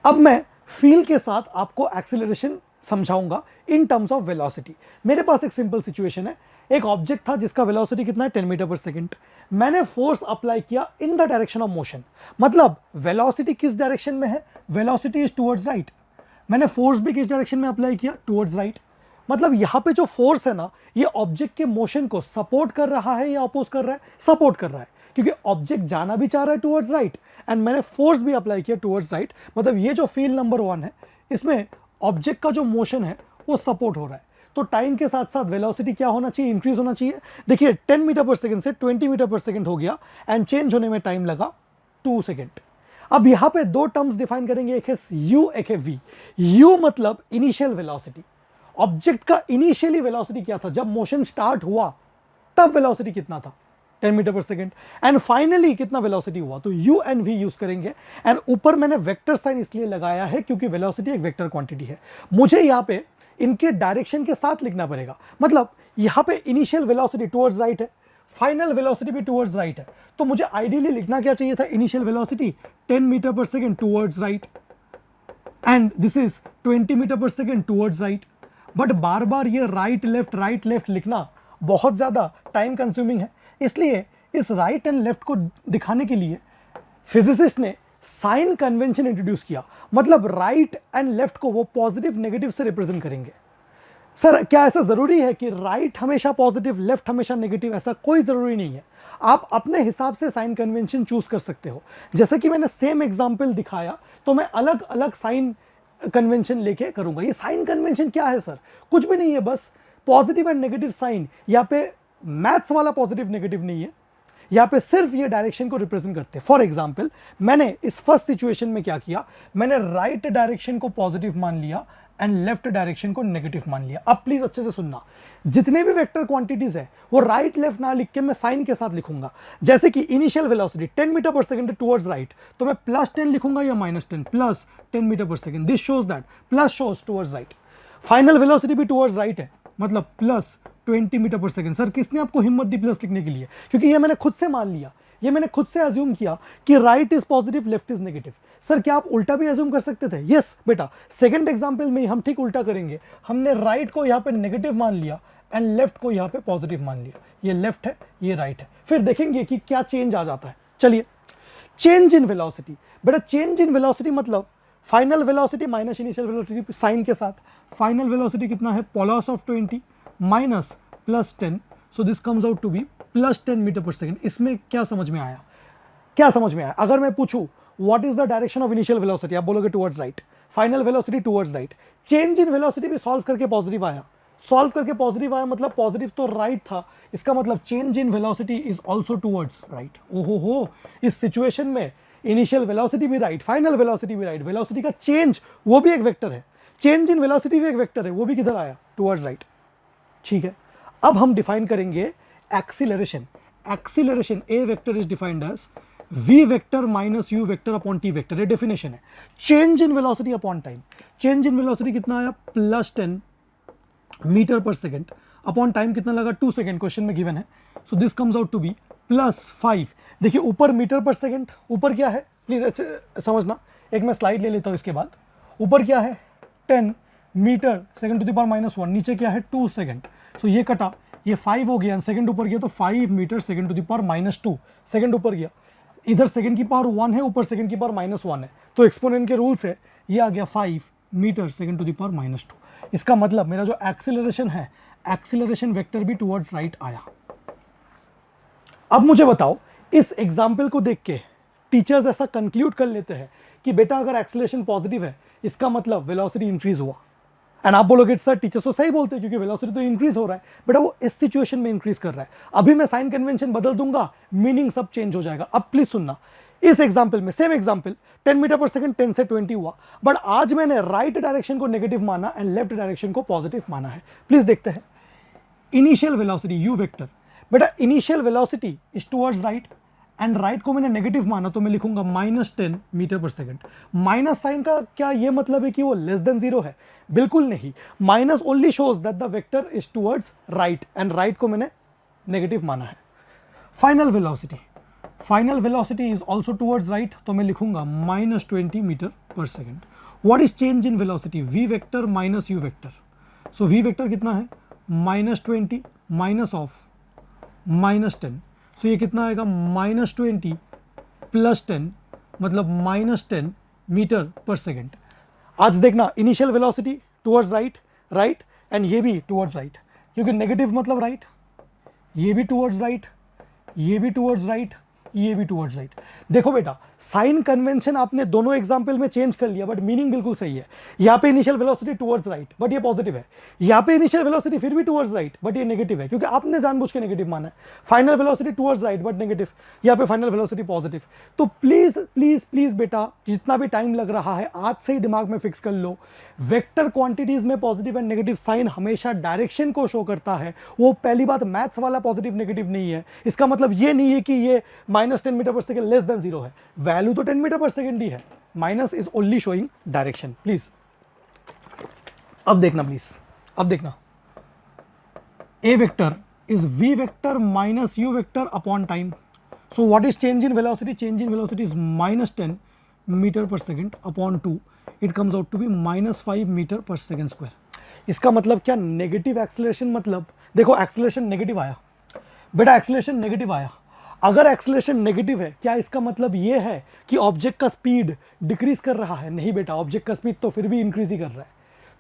अब मैं फील के साथ आपको एक्सीलरेशन समझाऊंगा इन टर्म्स ऑफ वेलोसिटी। मेरे पास एक सिंपल सिचुएशन है, एक ऑब्जेक्ट था जिसका वेलोसिटी कितना है 10 मीटर पर सेकंड। मैंने फोर्स अप्लाई किया in the direction of motion, मतलब वेलोसिटी किस डायरेक्शन में है, वेलोसिटी इज टुवर्ड्स राइट। मैंने फोर्स भी किस डायरेक्शन में अप्लाई किया, टुवर्ड्स राइट। मतलब यहां पे जो फोर्स है ना, ये ऑब्जेक्ट के मोशन को सपोर्ट कर रहा है या अपोज कर रहा है, सपोर्ट कर रहा है, क्योंकि ऑब्जेक्ट जाना भी चाह रहा है टुवर्ड्स राइट एंड मैंने फोर्स भी अप्लाई किया टुवर्ड्स राइट। मतलब ये जो फील नंबर 1 है, इसमें ऑब्जेक्ट का जो मोशन है वो सपोर्ट हो रहा है। तो टाइम के साथ साथ वेलोसिटी क्या होना चाहिए, इंक्रीज होना चाहिए। देखिए 10 मीटर पर सेकंड से 20 मीटर पर सेकंड हो गया एंड चेंज होने में टाइम लगा 2 सेकंड। अब यहां पे दो टर्म्स डिफाइन करेंगे, एक है u, एक है v। u मतलब इनिशियल वेलोसिटी, ऑब्जेक्ट का इनिशियली वेलोसिटी क्या था, जब मोशन स्टार्ट हुआ तब वेलोसिटी कितना था 10 metre per second, and finally कितना वेलोसिटी हुआ, तो u एंड v यूज करेंगे। एंड ऊपर मैंने वेक्टर साइन इसलिए लगाया है क्योंकि वेलोसिटी एक वेक्टर क्वांटिटी है, मुझे यहां पे इनके डायरेक्शन के साथ लिखना पड़ेगा। मतलब यहां पे इनिशियल वेलोसिटी टुवर्ड्स राइट है, फाइनल वेलोसिटी भी टुवर्ड्स राइट है, तो मुझे आइडियली लिखना क्या चाहिए था, initial velocity 10 metre per second towards right and this is 20 metre per second towards right. But बार बार ये राइट लेफ्ट लिखना बहुत ज्यादा टाइम कंज्यूमिंग है, इसलिए इस राइट एंड लेफ्ट को दिखाने के लिए फिजिसिस्ट ने साइन कन्वेंशन इंट्रोड्यूस किया। मतलब राइट एंड लेफ्ट को वो पॉजिटिव नेगेटिव से रिप्रेजेंट करेंगे। सर क्या ऐसा जरूरी है कि राइट हमेशा पॉजिटिव लेफ्ट हमेशा नेगेटिव, ऐसा कोई जरूरी नहीं है। आप अपने हिसाब से साइन कन्वेंशन चूज कर सकते हो। जैसे कि मैंने सेम एग्जांपल दिखाया तो मैं अलग अलग साइन कन्वेंशन लेके करूंगा। ये साइन कन्वेंशन क्या है सर, कुछ भी नहीं है, बस पॉजिटिव एंड नेगेटिव साइन। यहाँ पे मैथ्स वाला पॉजिटिव नेगेटिव नहीं है, यहाँ पे सिर्फ ये डायरेक्शन को रिप्रेजेंट करते हैं। फॉर एग्जाम्पल मैंने इस फर्स्ट सिचुएशन में क्या किया, मैंने राइट डायरेक्शन को पॉजिटिव मान लिया एंड लेफ्ट डायरेक्शन को नेगेटिव मान लिया। अब प्लीज अच्छे से सुनना, जितने भी वेक्टर क्वांटिटीज है वो राइट लेफ्ट ना लिख के मैं साइन के साथ लिखूंगा। जैसे कि initial velocity 10 metre per second towards right, तो मैं +10 लिखूंगा या -10, plus 10 metre per second, this shows that plus shows towards right. Final velocity भी टुवर्ड्स राइट है, मतलब +20 मीटर पर सेकंड। सर किसने आपको हिम्मत दी प्लस लिखने के लिए, क्योंकि ये मैंने खुद से मान लिया, ये मैंने खुद से अज्यूम किया कि right is positive left is negative. Sir क्या आप उल्टा भी अज्यूम कर सकते थे, यस बेटा, सेकंड एग्जांपल में हम ठीक उल्टा करेंगे। हमने राइट को यहाँ पे नेगेटिव मान लिया एंड लेफ्ट को यहाँ पे पॉजिटिव मान लिया, ये लेफ्ट है ये राइट है, फिर देखेंगे कि क्या चेंज आ जाता है। चलिए, चेंज इन वेलोसिटी, बेटा चेंज इन वेलोसिटी मतलब final velocity minus initial velocity sign के साथ। फाइनल वेलोसिटी कितना है, plus of 20 minus +10, so this comes out to be +10 metre per second. इसमें क्या समझ में आया, क्या समझ में आया? अगर मैं पूछूं what is the direction of initial velocity, आप बोलोगे towards right, final velocity towards right. Change in velocity भी सॉल्व करके पॉजिटिव आया, सॉल्व करके पॉजिटिव आया, मतलब पॉजिटिव तो राइट था, इसका मतलब change in velocity is also towards right. ओहो हो, इस सिचुएशन में इनिशियल वेलोसिटी भी राइट, फाइनल वेलोसिटी भी राइट, वेलोसिटी का चेंज वो भी एक वेक्टर है, चेंज इन वेलोसिटी भी एक वेक्टर है, वो भी किधर आया, टुवर्ड्स राइट। ठीक है, अब हम डिफाइन करेंगे acceleration. Acceleration A vector is defined as v vector minus u vector upon t vector, ये डेफिनेशन है। Change in velocity upon time, change in velocity कितना आया, +10 metre per second upon time कितना लगा, 2 सेकंड, क्वेश्चन में given है, so this comes out to be +5। देखिए ऊपर मीटर पर सेकंड, ऊपर क्या है प्लीज अच्छे समझना, एक मैं स्लाइड ले लेता हूं इसके बाद। ऊपर क्या है 10 metre second to the power -1, नीचे क्या है 2 सेकंड, सो ये कटा, ये 5 हो गया, सेकंड ऊपर गया तो 5 metre second to the power -2, second ऊपर गया, इधर सेकंड की पावर 1 है, ऊपर सेकंड की पावर -1 है, तो एक्सपोनेंट के रूल से ये आ गया 5 metre second to the power -2। इसका मतलब मेरा जो एक्सीलरेशन है, एक्सीलरेशन वेक्टर भी टुवर्ड्स राइट आया। अब मुझे बताओ, इस एग्जाम्पल को देख के टीचर्स ऐसा कंक्लूड कर लेते हैं कि बेटा अगर एक्सीलरेशन पॉजिटिव है इसका मतलब वेलोसिटी इंक्रीज हुआ, एंड आप बोलोगे सर टीचर्स तो सही बोलते हैं क्योंकि वेलोसिटी तो इंक्रीज हो रहा है, बेटा वो इस सिचुएशन में इंक्रीज कर रहा है। अभी मैं साइन कन्वेंशन बदल दूंगा, मीनिंग सब चेंज हो जाएगा। अब प्लीज सुनना, इस एग्जाम्पल में same example 10 metre per second 10 से 20 हुआ, बट आज मैंने राइट डायरेक्शन को नेगेटिव माना एंड लेफ्ट डायरेक्शन को पॉजिटिव माना है। प्लीज देखते हैं इनिशियल वेलोसिटी यू वेक्टर, बेटा initial velocity is towards right and right को मैंने नेगेटिव माना तो मैं लिखूंगा -10 metre per second. Minus sign का क्या ये मतलब है कि वो लेस देन जीरो है? बिल्कुल नहीं, minus only shows that the vector is towards right and right को मैंने नेगेटिव माना है। Final velocity is also towards right तो मैं लिखूंगा -20 metre per second. What is change in velocity? V vector minus you vector. So V vector कितना है? -20 minus of -10, सो ये कितना आएगा? -20 प्लस 10 मतलब -10 मीटर पर सेकेंड। आज देखना initial velocity towards right and ये भी टुवर्ड्स राइट, क्योंकि नेगेटिव मतलब राइट, ये भी टुवर्ड्स राइट, ये भी टुवर्ड्स राइट, ये भी टुवर्ड्स राइट। देखो बेटा साइन कन्वेंशन आपने दोनों एग्जाम्पल में चेंज कर लिया बट मीनिंग बिल्कुल सही है। यहाँ पे initial velocity towards right but ये पॉजिटिव है, यहाँ पे इनिशियल वेलोसिटी फिर भी टुवर्ड्स राइट बट ये नेगेटिव है, क्योंकि आपने जानबूझ के नेगेटिव माना है। Final velocity towards right but negative, यहाँ पे फाइनल वेलोसिटी पॉजिटिव। तो प्लीज प्लीज प्लीज बेटा जितना भी टाइम लग रहा है आज से ही दिमाग में फिक्स कर लो, वेक्टर क्वांटिटीज में पॉजिटिव एंड नेगेटिव साइन हमेशा डायरेक्शन को शो करता है। वो पहली बात मैथ्स वाला पॉजिटिव नेगेटिव नहीं है, इसका मतलब ये नहीं है कि ये -10 metre per second less than zero है, वैल्यू तो 10 मीटर पर सेकेंड ही है, minus is only showing direction. Please अब देखना a vector is v vector minus you vector upon time. So what is change in velocity? Change in velocity is -10 metre per second upon 2, it comes out to be -5 metre per second square. इसका मतलब क्या? Negative acceleration मतलब देखो acceleration negative आया बेटा, acceleration negative आया। अगर acceleration negative है क्या इसका मतलब ये है कि ऑब्जेक्ट का स्पीड डिक्रीज कर रहा है? नहीं बेटा, ऑब्जेक्ट का स्पीड तो फिर भी इंक्रीज ही कर रहा है।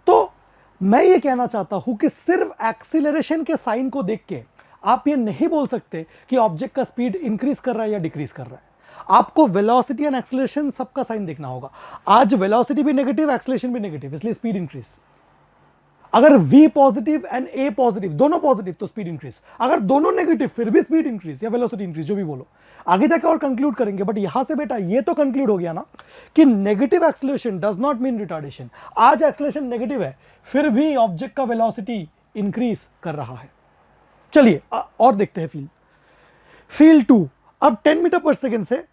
तो मैं ये कहना चाहता हूं कि सिर्फ एक्सीलरेशन के साइन को देख के आप ये नहीं बोल सकते कि ऑब्जेक्ट का स्पीड इंक्रीज कर रहा है या डिक्रीज कर रहा है। आपको वेलोसिटी एंड एक्सेलरेशन सबका साइन देखना होगा। आज वेलोसिटी भी नेगेटिव, एक्सेलरेशन भी नेगेटिव, इसलिए स्पीड इंक्रीज। अगर v positive and a positive दोनों पॉजिटिव तो स्पीड इंक्रीज, अगर दोनों नेगेटिव फिर भी स्पीड इंक्रीज या वेलोसिटी इंक्रीज, जो भी बोलो। आगे जाकर और कंक्लूड करेंगे, बट यहां से बेटा ये तो कंक्लूड हो गया ना कि negative acceleration does not mean retardation. आज एक्सेलरेशन नेगेटिव है फिर भी ऑब्जेक्ट का वेलोसिटी इंक्रीज कर रहा है। चलिए और देखते हैं फील 2। अब 10 मीटर पर सेकेंड से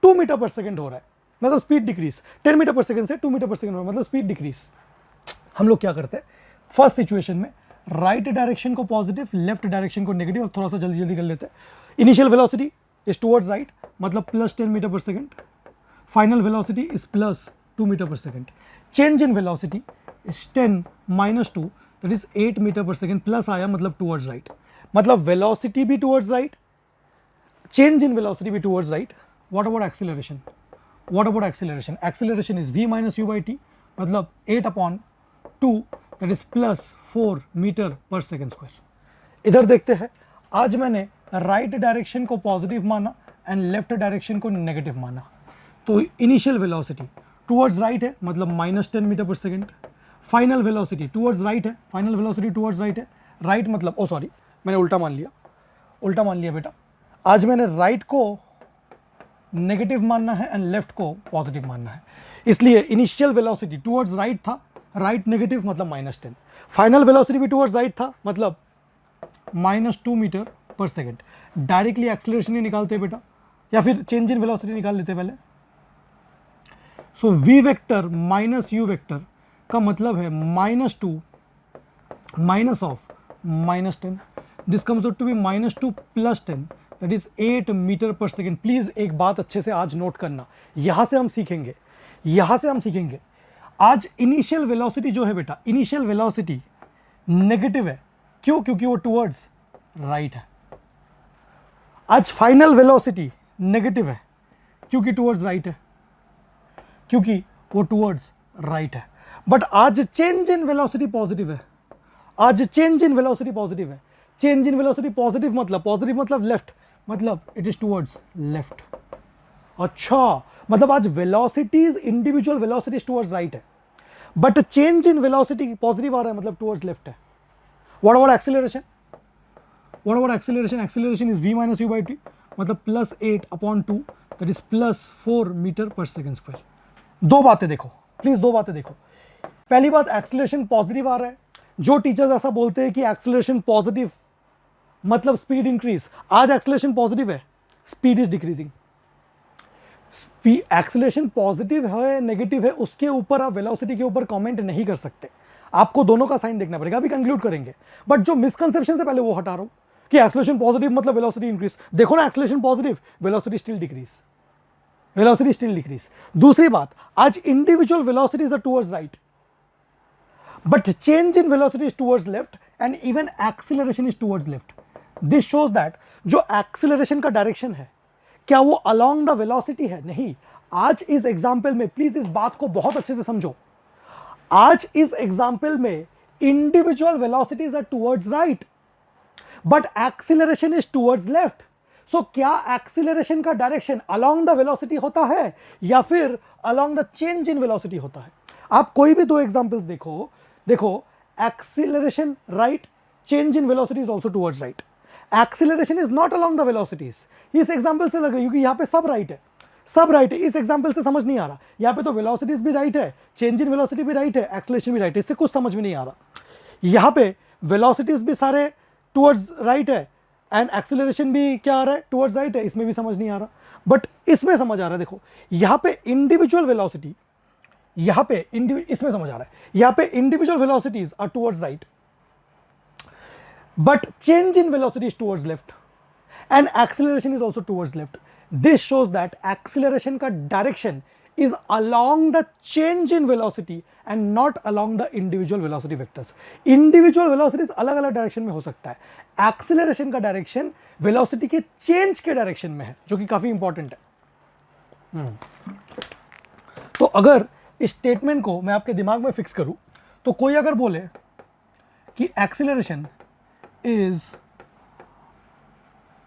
2 मीटर पर सेकेंड हो रहा है, मतलब speed decrease. 10 metre per second से 2 मीटर पर सेकेंड हो रहा है, मतलब स्पीड डिक्रीज। हम लोग क्या करते हैं फर्स्ट सिचुएशन में? राइट डायरेक्शन को पॉजिटिव, लेफ्ट डायरेक्शन को नेगेटिव। थोड़ा सा जल्दी जल्दी कर लेते हैं। Initial velocity is towards right मतलब +10 metre per second. Final velocity is +2 metre per second. Change in velocity is 10 - 2 that is 8 metre per second. Plus आया मतलब टुवर्ड्स राइट, मतलब वेलोसिटी भी towards right, change in velocity भी towards right. What about acceleration? Acceleration is v - u/t मतलब 8/2 that is +4 metre per second square. इधर देखते हैं, आज मैंने राइट डायरेक्शन को पॉजिटिव माना एंड लेफ्ट डायरेक्शन को नेगेटिव माना। तो इनिशियल वेलोसिटी टुवर्ड्स राइट है मतलब -10 metre per second. Final velocity towards right है, फाइनल वेलोसिटी टुवर्ड्स राइट है। राइट मतलब सॉरी मैंने उल्टा मान लिया बेटा। आज मैंने राइट को नेगेटिव मानना है एंड लेफ्ट को पॉजिटिव मानना है, इसलिए इनिशियल वेलोसिटी टुवर्ड्स राइट था, राइट नेगेटिव मतलब -10। फाइनल वेलोसिटी भी टुवर्ड्स राइट था मतलब -2 metre per second. Directly acceleration ही निकालते बेटा, या फिर चेंज इन वेलोसिटी निकाल लेते पहले। So v vector minus u vector का मतलब है -2 minus of -10, this comes out to be -2 + 10 that is 8 metre per second. Please एक बात अच्छे से आज नोट करना, यहां से हम सीखेंगे। आज इनिशियल वेलोसिटी जो है बेटा, इनिशियल वेलोसिटी नेगेटिव है, क्यों? क्योंकि वो टुवर्ड्स राइट है। आज फाइनल वेलोसिटी नेगेटिव है क्योंकि टुवर्ड्स राइट है, क्योंकि वो टुवर्ड्स राइट है। बट आज चेंज इन वेलोसिटी पॉजिटिव है, चेंज इन वेलोसिटी पॉजिटिव मतलब लेफ्ट, मतलब इट इज टुवर्ड्स लेफ्ट। अच्छा, मतलब आज velocities individual velocities towards right है, but change in velocity positive आ रहा है मतलब टुवर्ड्स लेफ्ट है। What about acceleration? Acceleration is v - u/t मतलब +8/2 that is +4 metre per second square. दो बातें देखो प्लीज, दो बातें देखो। पहली बात, एक्सीलरेशन पॉजिटिव आ रहा है। जो टीचर्स ऐसा बोलते हैं कि एक्सीलरेशन पॉजिटिव मतलब स्पीड इंक्रीज, आज एक्सीलरेशन पॉजिटिव है, speed is decreasing. Acceleration positive है नेगेटिव है उसके ऊपर आप वेलोसिटी के ऊपर कमेंट नहीं कर सकते, आपको दोनों का साइन देखना पड़ेगा, अभी कंक्लूड करेंगे। बट जो मिसकंसेप्शन से पहले वो हटा रहा हूं कि एक्सीलरेशन पॉजिटिव मतलब वेलोसिटी इंक्रीज। देखो ना, acceleration positive, velocity still decrease, velocity still decrease. दूसरी बात, आज individual velocities are towards right, but change in velocity is towards left and even acceleration is towards left. This shows that जो acceleration का direction है क्या वो along the velocity है? नहीं। आज इस एग्जाम्पल में प्लीज इस बात को बहुत अच्छे से समझो, आज इस एग्जाम्पल में individual velocities are towards right but acceleration is towards left. So क्या एक्सीलरेशन का डायरेक्शन along the velocity होता है या फिर along the change in velocity होता है? आप कोई भी दो एग्जाम्पल्स देखो, acceleration right, change in velocity is also towards right, acceleration is not along the velocities. इस एग्जाम्पल से लग रही है क्योंकि यहां पे सब राइट है, सब राइट है, इस एग्जाम्पल से समझ नहीं आ रहा, यहां पे तो वेलोसिटीज भी राइट है, चेंज इन वेलोसिटी भी राइट है, एक्सीलरेशन भी राइट है, इससे कुछ समझ में नहीं आ रहा। यहां पे वेलोसिटीज भी सारे टुवर्ड्स राइट है एंड एक्सीलरेशन भी क्या आ रहा है, टुवर्ड्स राइट है, इसमें भी समझ नहीं आ रहा, बट इसमें समझ आ रहा है। देखो यहां पे इंडिविजुअल वेलोसिटी, यहां पे इसमें समझ आ रहा है, यहां पे individual velocities are towards right but change in velocity is towards left and acceleration is also towards left. This shows that acceleration का direction is along the change in velocity and not along the individual velocity vectors. Individual velocities अलग अलग direction में हो सकता है, acceleration का direction velocity के change के डायरेक्शन में है, जो कि काफी इंपॉर्टेंट है। तो अगर इस स्टेटमेंट को मैं आपके दिमाग में फिक्स करूं तो कोई अगर बोले कि acceleration is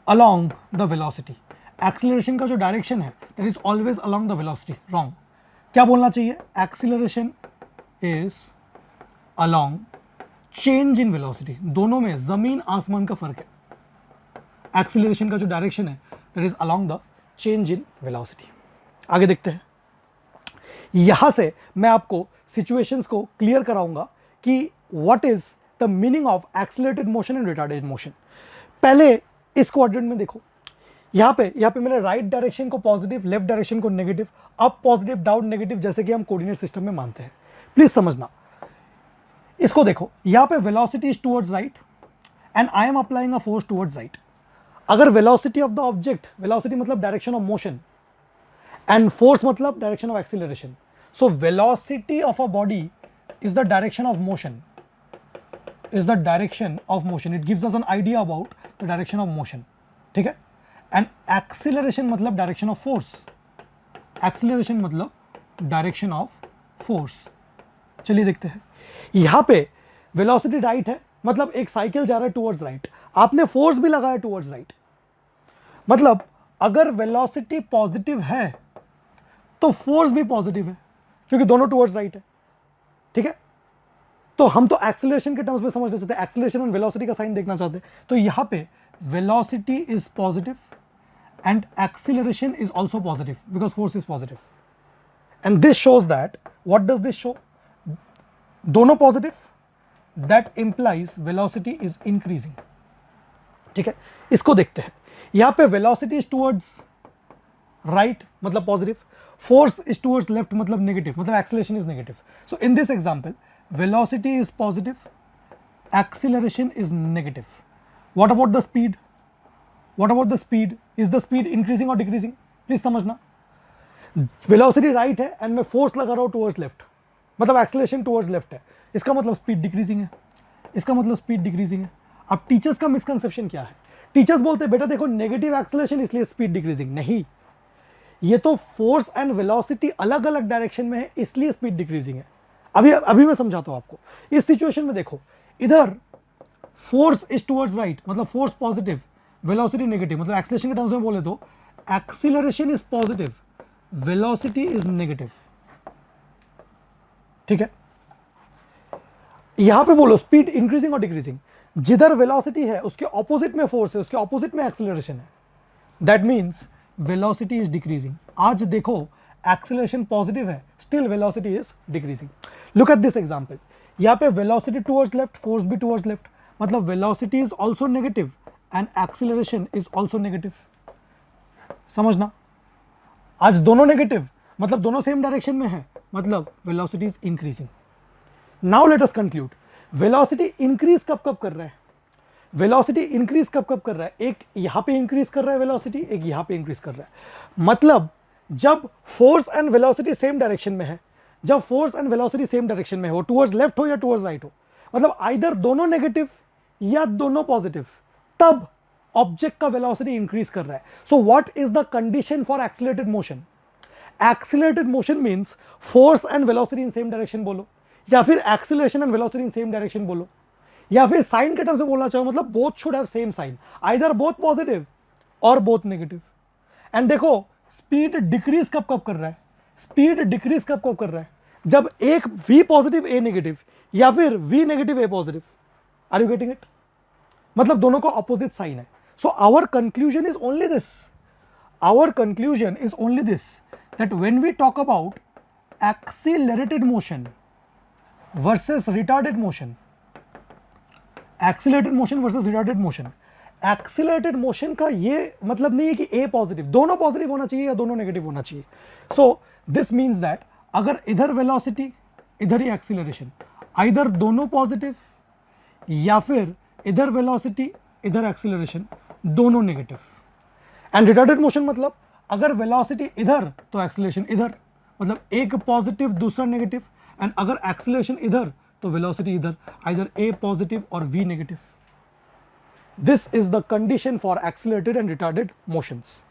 along the velocity, acceleration का जो डायरेक्शन है that is always along the velocity, wrong. क्या बोलना चाहिए? Acceleration is along change in velocity. दोनों में जमीन आसमान का फर्क है। एक्सीलरेशन का जो डायरेक्शन है that is along the change in velocity. आगे देखते हैं। यहां से मैं आपको सिचुएशंस को क्लियर कराऊंगा कि what is the meaning of accelerated motion and retarded motion. पहले इस क्वाड्रेंट में देखो, यहां पे मैंने राइट डायरेक्शन को पॉजिटिव, लेफ्ट डायरेक्शन को negative, up positive, down negative, जैसे कि हम कोऑर्डिनेट सिस्टम में मानते हैं। प्लीज समझना, इसको देखो, यहां पे velocity is towards right and I am applying a force towards right. अगर velocity of the object, velocity मतलब direction of motion and force मतलब direction of acceleration. So velocity of a body is the direction of motion, is the direction of motion. It gives us an idea about the direction of motion, ठीक है? And acceleration मतलब direction of force, acceleration मतलब direction of force. चलिए देखते हैं। यहाँ पे velocity right है, मतलब एक साइकिल जा रहा है towards right, आपने फोर्स भी लगाया towards right, मतलब अगर वेलोसिटी पॉजिटिव है तो फोर्स भी पॉजिटिव है क्योंकि दोनों टुवर्ड्स राइट है, ठीक है? तो हम तो एक्सीलरेशन के टर्म्स में समझना चाहते हैं, एक्सीलरेशन और वेलोसिटी का साइन देखना चाहते हैं। तो यहां पे velocity is positive and acceleration is also positive because force is positive and this shows that, what does this show? दोनों positive, that implies velocity is increasing, ठीक है? इसको देखते हैं। यहां पे वेलोसिटी इज टुवर्ड्स राइट मतलब positive, force is towards left मतलब negative, मतलब acceleration is negative. So in this example, velocity is positive, acceleration is negative. What about the speed? What about the speed? Is the speed increasing or decreasing? Please समझना। Velocity right है and मैं force लगा रहा हूँ towards left, मतलब acceleration towards left है, इसका मतलब speed decreasing है, इसका मतलब speed decreasing है। अब टीचर्स का मिसकंसेप्शन क्या है? टीचर्स बोलते हैं बेटा देखो नेगेटिव एक्सीलरेशन इसलिए स्पीड डिक्रीजिंग, नहीं, ये तो फोर्स एंड वेलोसिटी अलग अलग डायरेक्शन में है इसलिए स्पीड डिक्रीजिंग है। अभी मैं समझाता हूं आपको। इस सिचुएशन में देखो, इधर फोर्स इज टुवर्ड्स राइट मतलब फोर्स पॉजिटिव, वेलोसिटी नेगेटिव, मतलब एक्सीलरेशन के टर्म्स में बोले तो acceleration is positive, velocity is negative, ठीक है? यहां पे बोलो स्पीड इंक्रीजिंग और डिक्रीजिंग, जिधर वेलोसिटी है उसके ऑपोजिट में फोर्स है, उसके ऑपोजिट में एक्सीलरेशन है। That means velocity is decreasing. आज देखो एक्सेलरेशन पॉजिटिव है, still velocity is decreasing. Look at this example, यहाँ पे वेलोसिटी टुवर्ड्स लेफ्ट, फोर्स भी टुवर्ड्स लेफ्ट, मतलब velocity is also negative and acceleration is also negative. समझना, आज दोनों नेगेटिव मतलब दोनों सेम डायरेक्शन में है, मतलब velocity is increasing. Now let us conclude, velocity increase कब कब कर रहा है? वेलोसिटी इंक्रीज कब कब कर रहा है? एक यहां पे इंक्रीज कर रहा है वेलोसिटी, एक यहां पे इंक्रीज कर रहा है। मतलब जब force and velocity same direction में है, जब force and velocity same direction में हो, टुवर्ड्स लेफ्ट हो या टुवर्ड्स राइट हो, मतलब आइदर दोनों नेगेटिव या दोनों पॉजिटिव, तब ऑब्जेक्ट का वेलोसिटी इंक्रीज कर रहा है। So what is the condition for accelerated motion? Accelerated motion means force and velocity in same direction बोलो, या फिर acceleration and velocity in same direction बोलो, या फिर साइन के टर्म से बोलना चाहो, मतलब both should have same sign, either both positive और बोथ नेगेटिव। एंड देखो स्पीड डिक्रीज कब कब कर रहा है? स्पीड डिक्रीज कब कब कर रहा है? जब एक v पॉजिटिव a नेगेटिव या फिर v negative a positive. Are you getting it? मतलब दोनों का ऑपोजिट साइन है। So our conclusion is only this, our conclusion is only this, that when we talk about accelerated motion versus retarded motion, accelerated motion versus retarded motion, accelerated motion का ये मतलब नहीं है कि ए पॉजिटिव, दोनों positive होना चाहिए या दोनों नेगेटिव होना चाहिए। सो दिस मीन्स दैट अगर इधर वेलोसिटी इधर ही एक्सीलरेशन, आइदर दोनों पॉजिटिव या फिर इधर वेलोसिटी इधर एक्सीलरेशन, दोनों नेगेटिव। एंड रिटार्डेड मोशन मतलब अगर वेलोसिटी इधर तो एक्सीलरेशन इधर, मतलब एक पॉजिटिव दूसरा नेगेटिव, एंड अगर एक्सीलरेशन इधर तो वेलोसिटी इधर, आइदर ए पॉजिटिव और v negative. This is the condition for accelerated and retarded motions.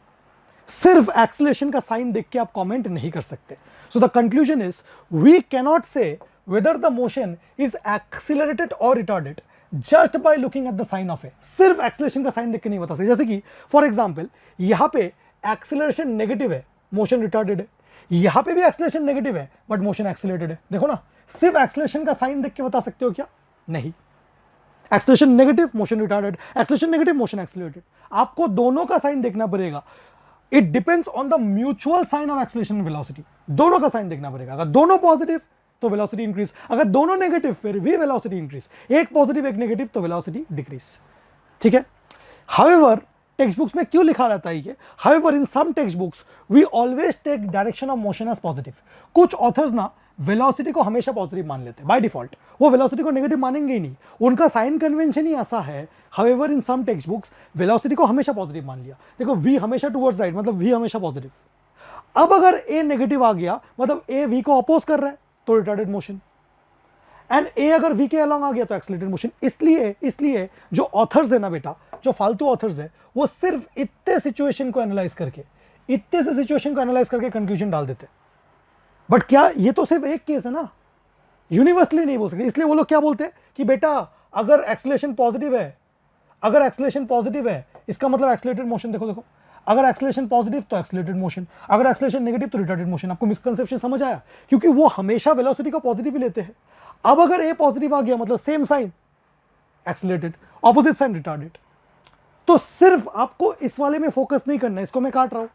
सिर्फ एक्सीलरेशन का साइन देख के आप कमेंट नहीं कर सकते। So the conclusion is we cannot say whether the motion is accelerated और retarded just by looking at the sign of a. सिर्फ एक्सीलरेशन का साइन देख के नहीं बता सकते। जैसे कि फॉर एग्जांपल यहां पे एक्सीलरेशन नेगेटिव है, मोशन रिटार्डेड है, यहां पे भी एक्सीलरेशन नेगेटिव है बट मोशन एक्सीलरेटेड है। देखो ना, सिर्फ एक्सीलरेशन का साइन देख के बता सकते हो क्या? नहीं। Acceleration negative motion retarded, acceleration negative motion accelerated, आपको दोनों का साइन देखना पड़ेगा। It depends on the mutual sign of acceleration and velocity, दोनों का साइन देखना पड़ेगा। अगर दोनों पॉजिटिव तो वेलोसिटी इंक्रीज, अगर दोनों नेगेटिव फिर भी वेलोसिटी इंक्रीज, एक पॉजिटिव एक नेगेटिव तो वेलोसिटी डिक्रीज। ठीक है। हाउएवर टेक्स्ट बुक्स में क्यों लिखा रहता है ये? However in some text books we always take direction of motion as positive. कुछ ऑथर्स ना वेलोसिटी को हमेशा पॉजिटिव मान लेते हैं बाय डिफॉल्ट, वो वेलोसिटी को नेगेटिव मानेंगे ही नहीं, उनका साइन कन्वेंशन ही ऐसा है। However in some text books velocity को हमेशा पॉजिटिव मान लिया। देखो v हमेशा टुवर्ड्स राइट मतलब v हमेशा पॉजिटिव। अब अगर a नेगेटिव आ गया मतलब a v को अपोज कर रहा है तो रिटार्डेड मोशन, एंड a अगर v के अलॉन्ग आ गया तो एक्सीलरेटेड मोशन। इसलिए जो ऑथर्स है ना बेटा, जो फालतू ऑथर्स है, वो सिर्फ इतने सिचुएशन को एनालाइज करके, इतने से सिचुएशन को एनालाइज करके कंक्लूजन डाल देते। बट क्या ये तो सिर्फ एक केस है ना, यूनिवर्सली नहीं बोल सकते। इसलिए वो लोग क्या बोलते हैं कि बेटा अगर एक्सीलरेशन पॉजिटिव है, अगर एक्सीलरेशन पॉजिटिव है इसका मतलब एक्सीलरेटेड मोशन। देखो अगर एक्सीलरेशन पॉजिटिव तो एक्सीलरेटेड मोशन, अगर एक्सीलरेशन नेगेटिव तो रिटार्डेड मोशन। आपको मिसकंसेप्शन समझ आया? क्योंकि वो हमेशा वेलोसिटी को पॉजिटिव ही लेते हैं। अब अगर ए पॉजिटिव आ गया मतलब same sign accelerated, opposite sign retarded. तो सिर्फ आपको इस वाले में फोकस नहीं करना है, इसको मैं काट रहा हूं,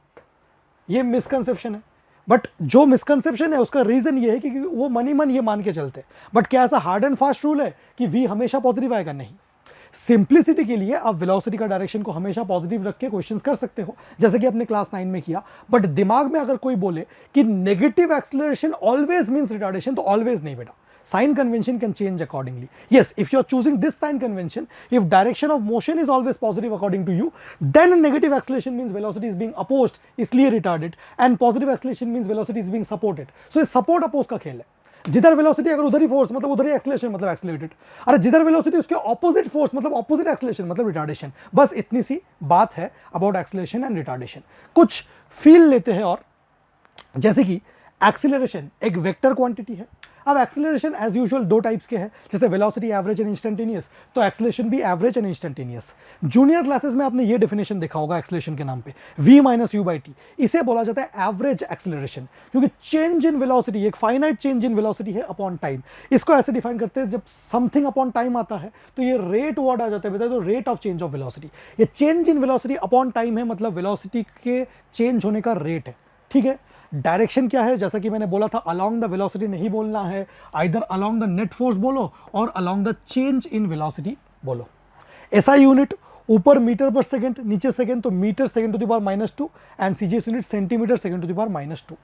ये मिसकंसेप्शन है। बट जो मिसकंसेप्शन है उसका रीजन ये है कि वो मन ये मान के चलते हैं। बट क्या ऐसा हार्ड एंड फास्ट रूल है कि v हमेशा पॉजिटिव आएगा? नहीं। सिंप्लिसिटी के लिए आप वेलोसिटी का डायरेक्शन को हमेशा पॉजिटिव रख के क्वेश्चंस कर सकते हो, जैसे कि आपने क्लास 9 में किया। बट दिमाग में अगर कोई बोले कि negative acceleration always means retardation, तो ऑलवेज नहीं बेटा। Sign convention can change accordingly. Yes, if you are choosing this sign convention, if direction of motion is always positive according to you, then negative acceleration means velocity is being opposed, इसलिए retarded, and positive acceleration means velocity is being supported. So ये support oppose का खेल है। जिधर velocity अगर उधर ही force मतलब उधर ही एक्सीलरेशन मतलब एक्सीलरेटेड, अरे जिधर वेलोसिटी उसके ऑपोजिट फोर्स मतलब ऑपोजिट एक्सीलरेशन मतलब रिटार्डेशन। बस इतनी सी बात है अबाउट एक्सीलरेशन एंड रिटार्डेशन। कुछ फील लेते हैं और, जैसे कि एक्सीलरेशन एक वेक्टर क्वांटिटी है, अब एक्सेलरेशन एज यूजुअल दो टाइप्स के हैं, जैसे वेलोसिटी एवरेज एंड इंस्टेंटेनियस, तो एक्सेलरेशन भी average and instantaneous. Junior classes में आपने ये डेफिनेशन देखा होगा एक्सेलरेशन के नाम पे, v minus you by T, इसे बोला जाता है एवरेज एक्सेलरेशन, क्योंकि चेंज इन वेलोसिटी एक फाइनाइट चेंज इन वेलोसिटी है अपॉन टाइम। इसको ऐसे डिफाइन करते हैं, जब समथिंग अपॉन टाइम आता है तो ये रेट वर्ड आ जाता है, बताए तो rate of change of velocity. ये change in velocity upon time है, मतलब वेलोसिटी के चेंज होने का रेट है, ठीक है। डायरेक्शन क्या है, जैसा कि मैंने बोला था, अलोंग द वेलोसिटी नहीं बोलना है, either along the net force बोलो और along the change in velocity बोलो। एसआई यूनिट ऊपर मीटर पर सेकंड, नीचे सेकंड, तो metre second to the power -2 and CGS unit centimetre second to the power -2।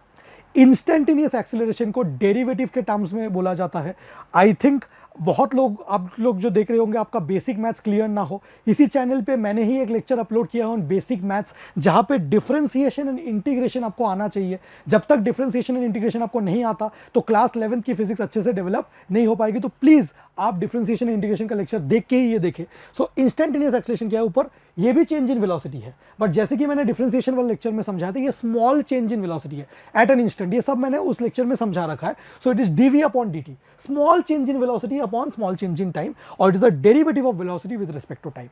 Instantaneous acceleration को derivative के terms में बोला जाता है। आई थिंक बहुत लोग, आप लोग जो देख रहे होंगे, आपका बेसिक मैथ्स क्लियर ना हो, इसी चैनल पे मैंने ही एक लेक्चर अपलोड किया है ऑन बेसिक मैथ्स, जहां पे डिफरेंशिएशन एंड इंटीग्रेशन आपको आना चाहिए। जब तक डिफरेंशिएशन एंड इंटीग्रेशन आपको नहीं आता तो क्लास 11th की फिजिक्स अच्छे से डेवलप नहीं हो पाएगी। तो प्लीज आप डिफरेंशिएशन एंड इंटीग्रेशन का लेक्चर देख के ही ये देखें। सो इंस्टेंटेनियस एक्सेलरेशन क्या है, ऊपर ये भी चेंज इन वेलोसिटी है, बट जैसे कि मैंने डिफरेंशिएशन वाले लेक्चर में समझाया था, ये स्मॉल चेंज इन वेलोसिटी है एट एन इंस्टेंट, ये सब मैंने उस लेक्चर में समझा रखा है। So it is dv upon dt, small change in velocity upon small change in time, और it is a derivative of velocity with respect to time.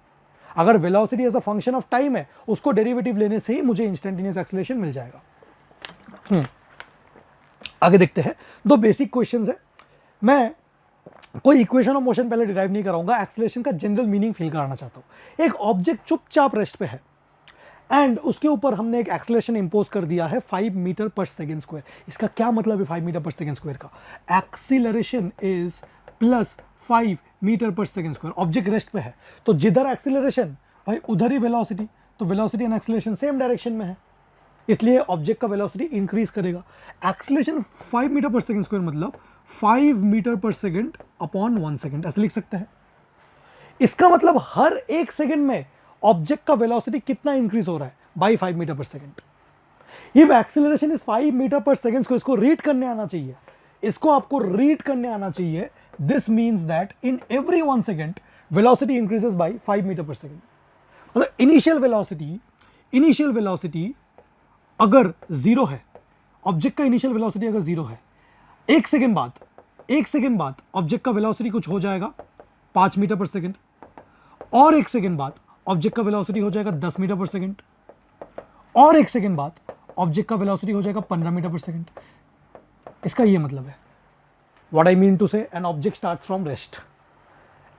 अगर velocity as a function of time है, उसको derivative लेने से ही मुझे instantaneous acceleration मिल जाएगा। आगे देखते हैं, दो बेसिक क्वेश्चंस है। मैं कोई इक्वेशन ऑफ मोशन पहले डिराइव नहीं कराऊंगा, एक्सेलरेशन का जनरल मीनिंग फील कराना चाहता हूं। एक ऑब्जेक्ट चुपचाप रेस्ट पे है एंड उसके ऊपर हमने एक एक्सेलरेशन इंपोज कर दिया है 5 मीटर पर सेकेंड स्क्वायर। इसका क्या मतलब है 5 मीटर पर सेकेंड स्क्वायर का? Acceleration is plus 5 metre per second square. Object rest पे है तो जिधर एक्सीलरेशन भाई उधर ही वेलोसिटी, तो velocity and acceleration same direction में है, इसलिए ऑब्जेक्ट का वेलोसिटी इंक्रीज करेगा। Acceleration 5 metre per second square मतलब 5 metre per second upon 1 second, ऐसे लिख सकते हैं। इसका मतलब हर एक सेकेंड में ऑब्जेक्ट का वेलोसिटी कितना इंक्रीज हो रहा है, by 5 metre per second. If acceleration is 5 metre per second, इसको रीड करने आना चाहिए, इसको आपको रीड करने आना चाहिए। This means that in every 1 second velocity increases by 5 metre per second. मतलब इनिशियल वेलोसिटी अगर जीरो है, ऑब्जेक्ट का इनिशियल वेलोसिटी अगर जीरो है, एक सेकेंड बाद ऑब्जेक्ट का वेलोसिटी कुछ हो जाएगा 5 मीटर पर सेकेंड, और एक सेकेंड बाद ऑब्जेक्ट का वेलोसिटी हो जाएगा 10 मीटर पर सेकेंड, और एक सेकेंड बाद ऑब्जेक्ट का वेलोसिटी हो जाएगा 15 मीटर पर सेकेंड। इसका ये मतलब है, what I mean to say, an object starts from rest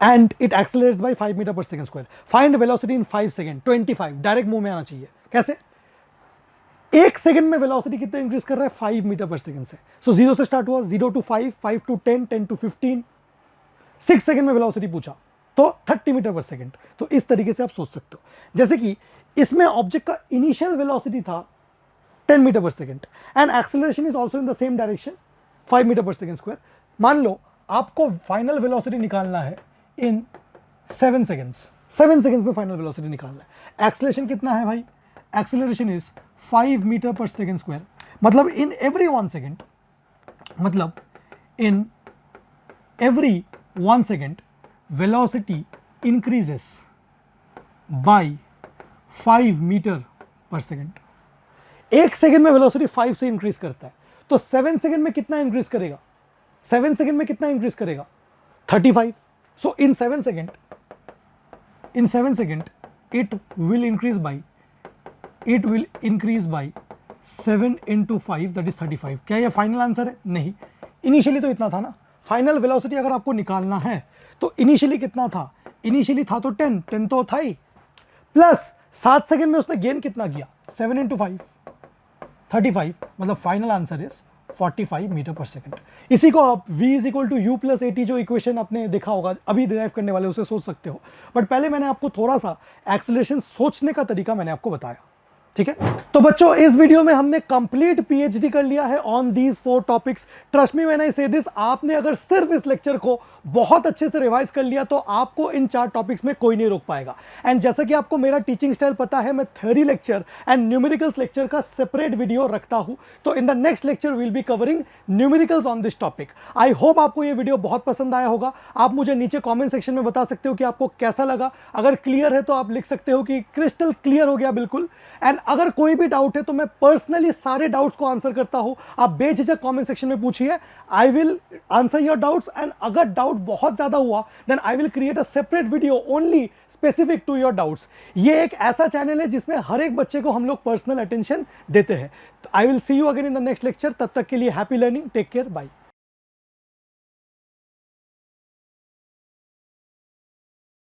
and it accelerates by 5 metre per second square. Find velocity in 5 second, 25, direct मुंह में आना चाहिए। कैसे? एक सेकंड में वेलोसिटी कितना इंक्रीज कर रहा है, 5 मीटर पर सेकंड से। सो 0 से स्टार्ट हुआ, 0 to 5, 5 to 10, 10 to 15, 6 सेकंड में वेलोसिटी पूछा तो 30 मीटर पर सेकंड। तो इस तरीके से आप सोच सकते हो, जैसे कि इसमें ऑब्जेक्ट का इनिशियल वेलोसिटी था 10 metre per second and acceleration is also in the same direction 5 metre per second square. मान लो आपको फाइनल वेलोसिटी निकालना है इन 7 सेकंड्स, 7 सेकंड्स में फाइनल वेलोसिटी निकालना है। एक्सेलरेशन कितना है भाई? Acceleration is 5 metre per second square, मतलब इन एवरी 1 सेकेंड, मतलब in every 1 second velocity increases by 5 metre per second. एक सेकेंड में वेलोसिटी 5 से इंक्रीज करता है, तो 7 सेकेंड में कितना इंक्रीज करेगा? 7 सेकेंड में कितना इंक्रीज करेगा? 35। सो इन 7 second it will increase by 7 into 5, that is 35। क्या ये फाइनल आंसर है? नहीं, इनिशियली तो इतना था ना। फाइनल वेलोसिटी अगर आपको निकालना है तो इनिशियली कितना था? इनिशियली था तो 10 तो था ही, प्लस 7 सेकंड में उसने गेन कितना किया? 7 into 5, 35, मतलब final answer is 45 metre per second. इसी को आप v is equal to u plus a t, जो इक्वेशन आपने देखा होगा अभी डिराइव करने वाले, उसे सोच सकते हो। बट पहले मैंने आपको थोड़ा सा एक्सेलरेशन सोचने का तरीका मैंने आपको बताया, ठीक है। तो बच्चों इस वीडियो में हमने कंप्लीट पीएचडी कर लिया है on these 4 topics. Trust me when I से दिस, आपने अगर सिर्फ इस लेक्चर को बहुत अच्छे से रिवाइज कर लिया तो आपको इन 4 टॉपिक्स में कोई नहीं रोक पाएगा। एंड जैसा कि आपको मेरा टीचिंग स्टाइल पता है, मैं theory lecture and numericals lecture का सेपरेट वीडियो रखता हूं, तो इन the next lecture will be covering numericals on this topic. I hope आपको ये वीडियो बहुत पसंद आया होगा। आप मुझे नीचे कॉमेंट सेक्शन में बता सकते हो कि आपको कैसा लगा। अगर क्लियर है तो आप लिख सकते हो कि क्रिस्टल क्लियर हो गया बिल्कुल। एंड अगर कोई भी डाउट है तो मैं पर्सनली सारे डाउट्स को आंसर करता हूं, आप बेझिझक कमेंट सेक्शन में पूछिए, I will answer your doubts. And अगर डाउट बहुत ज्यादा हुआ then I will create a separate video only specific to your doubts. ये एक ऐसा चैनल है जिसमें हर एक बच्चे को हम लोग पर्सनल अटेंशन देते हैं। I will see you again in the next lecture. तब तक के लिए happy learning, take care, bye.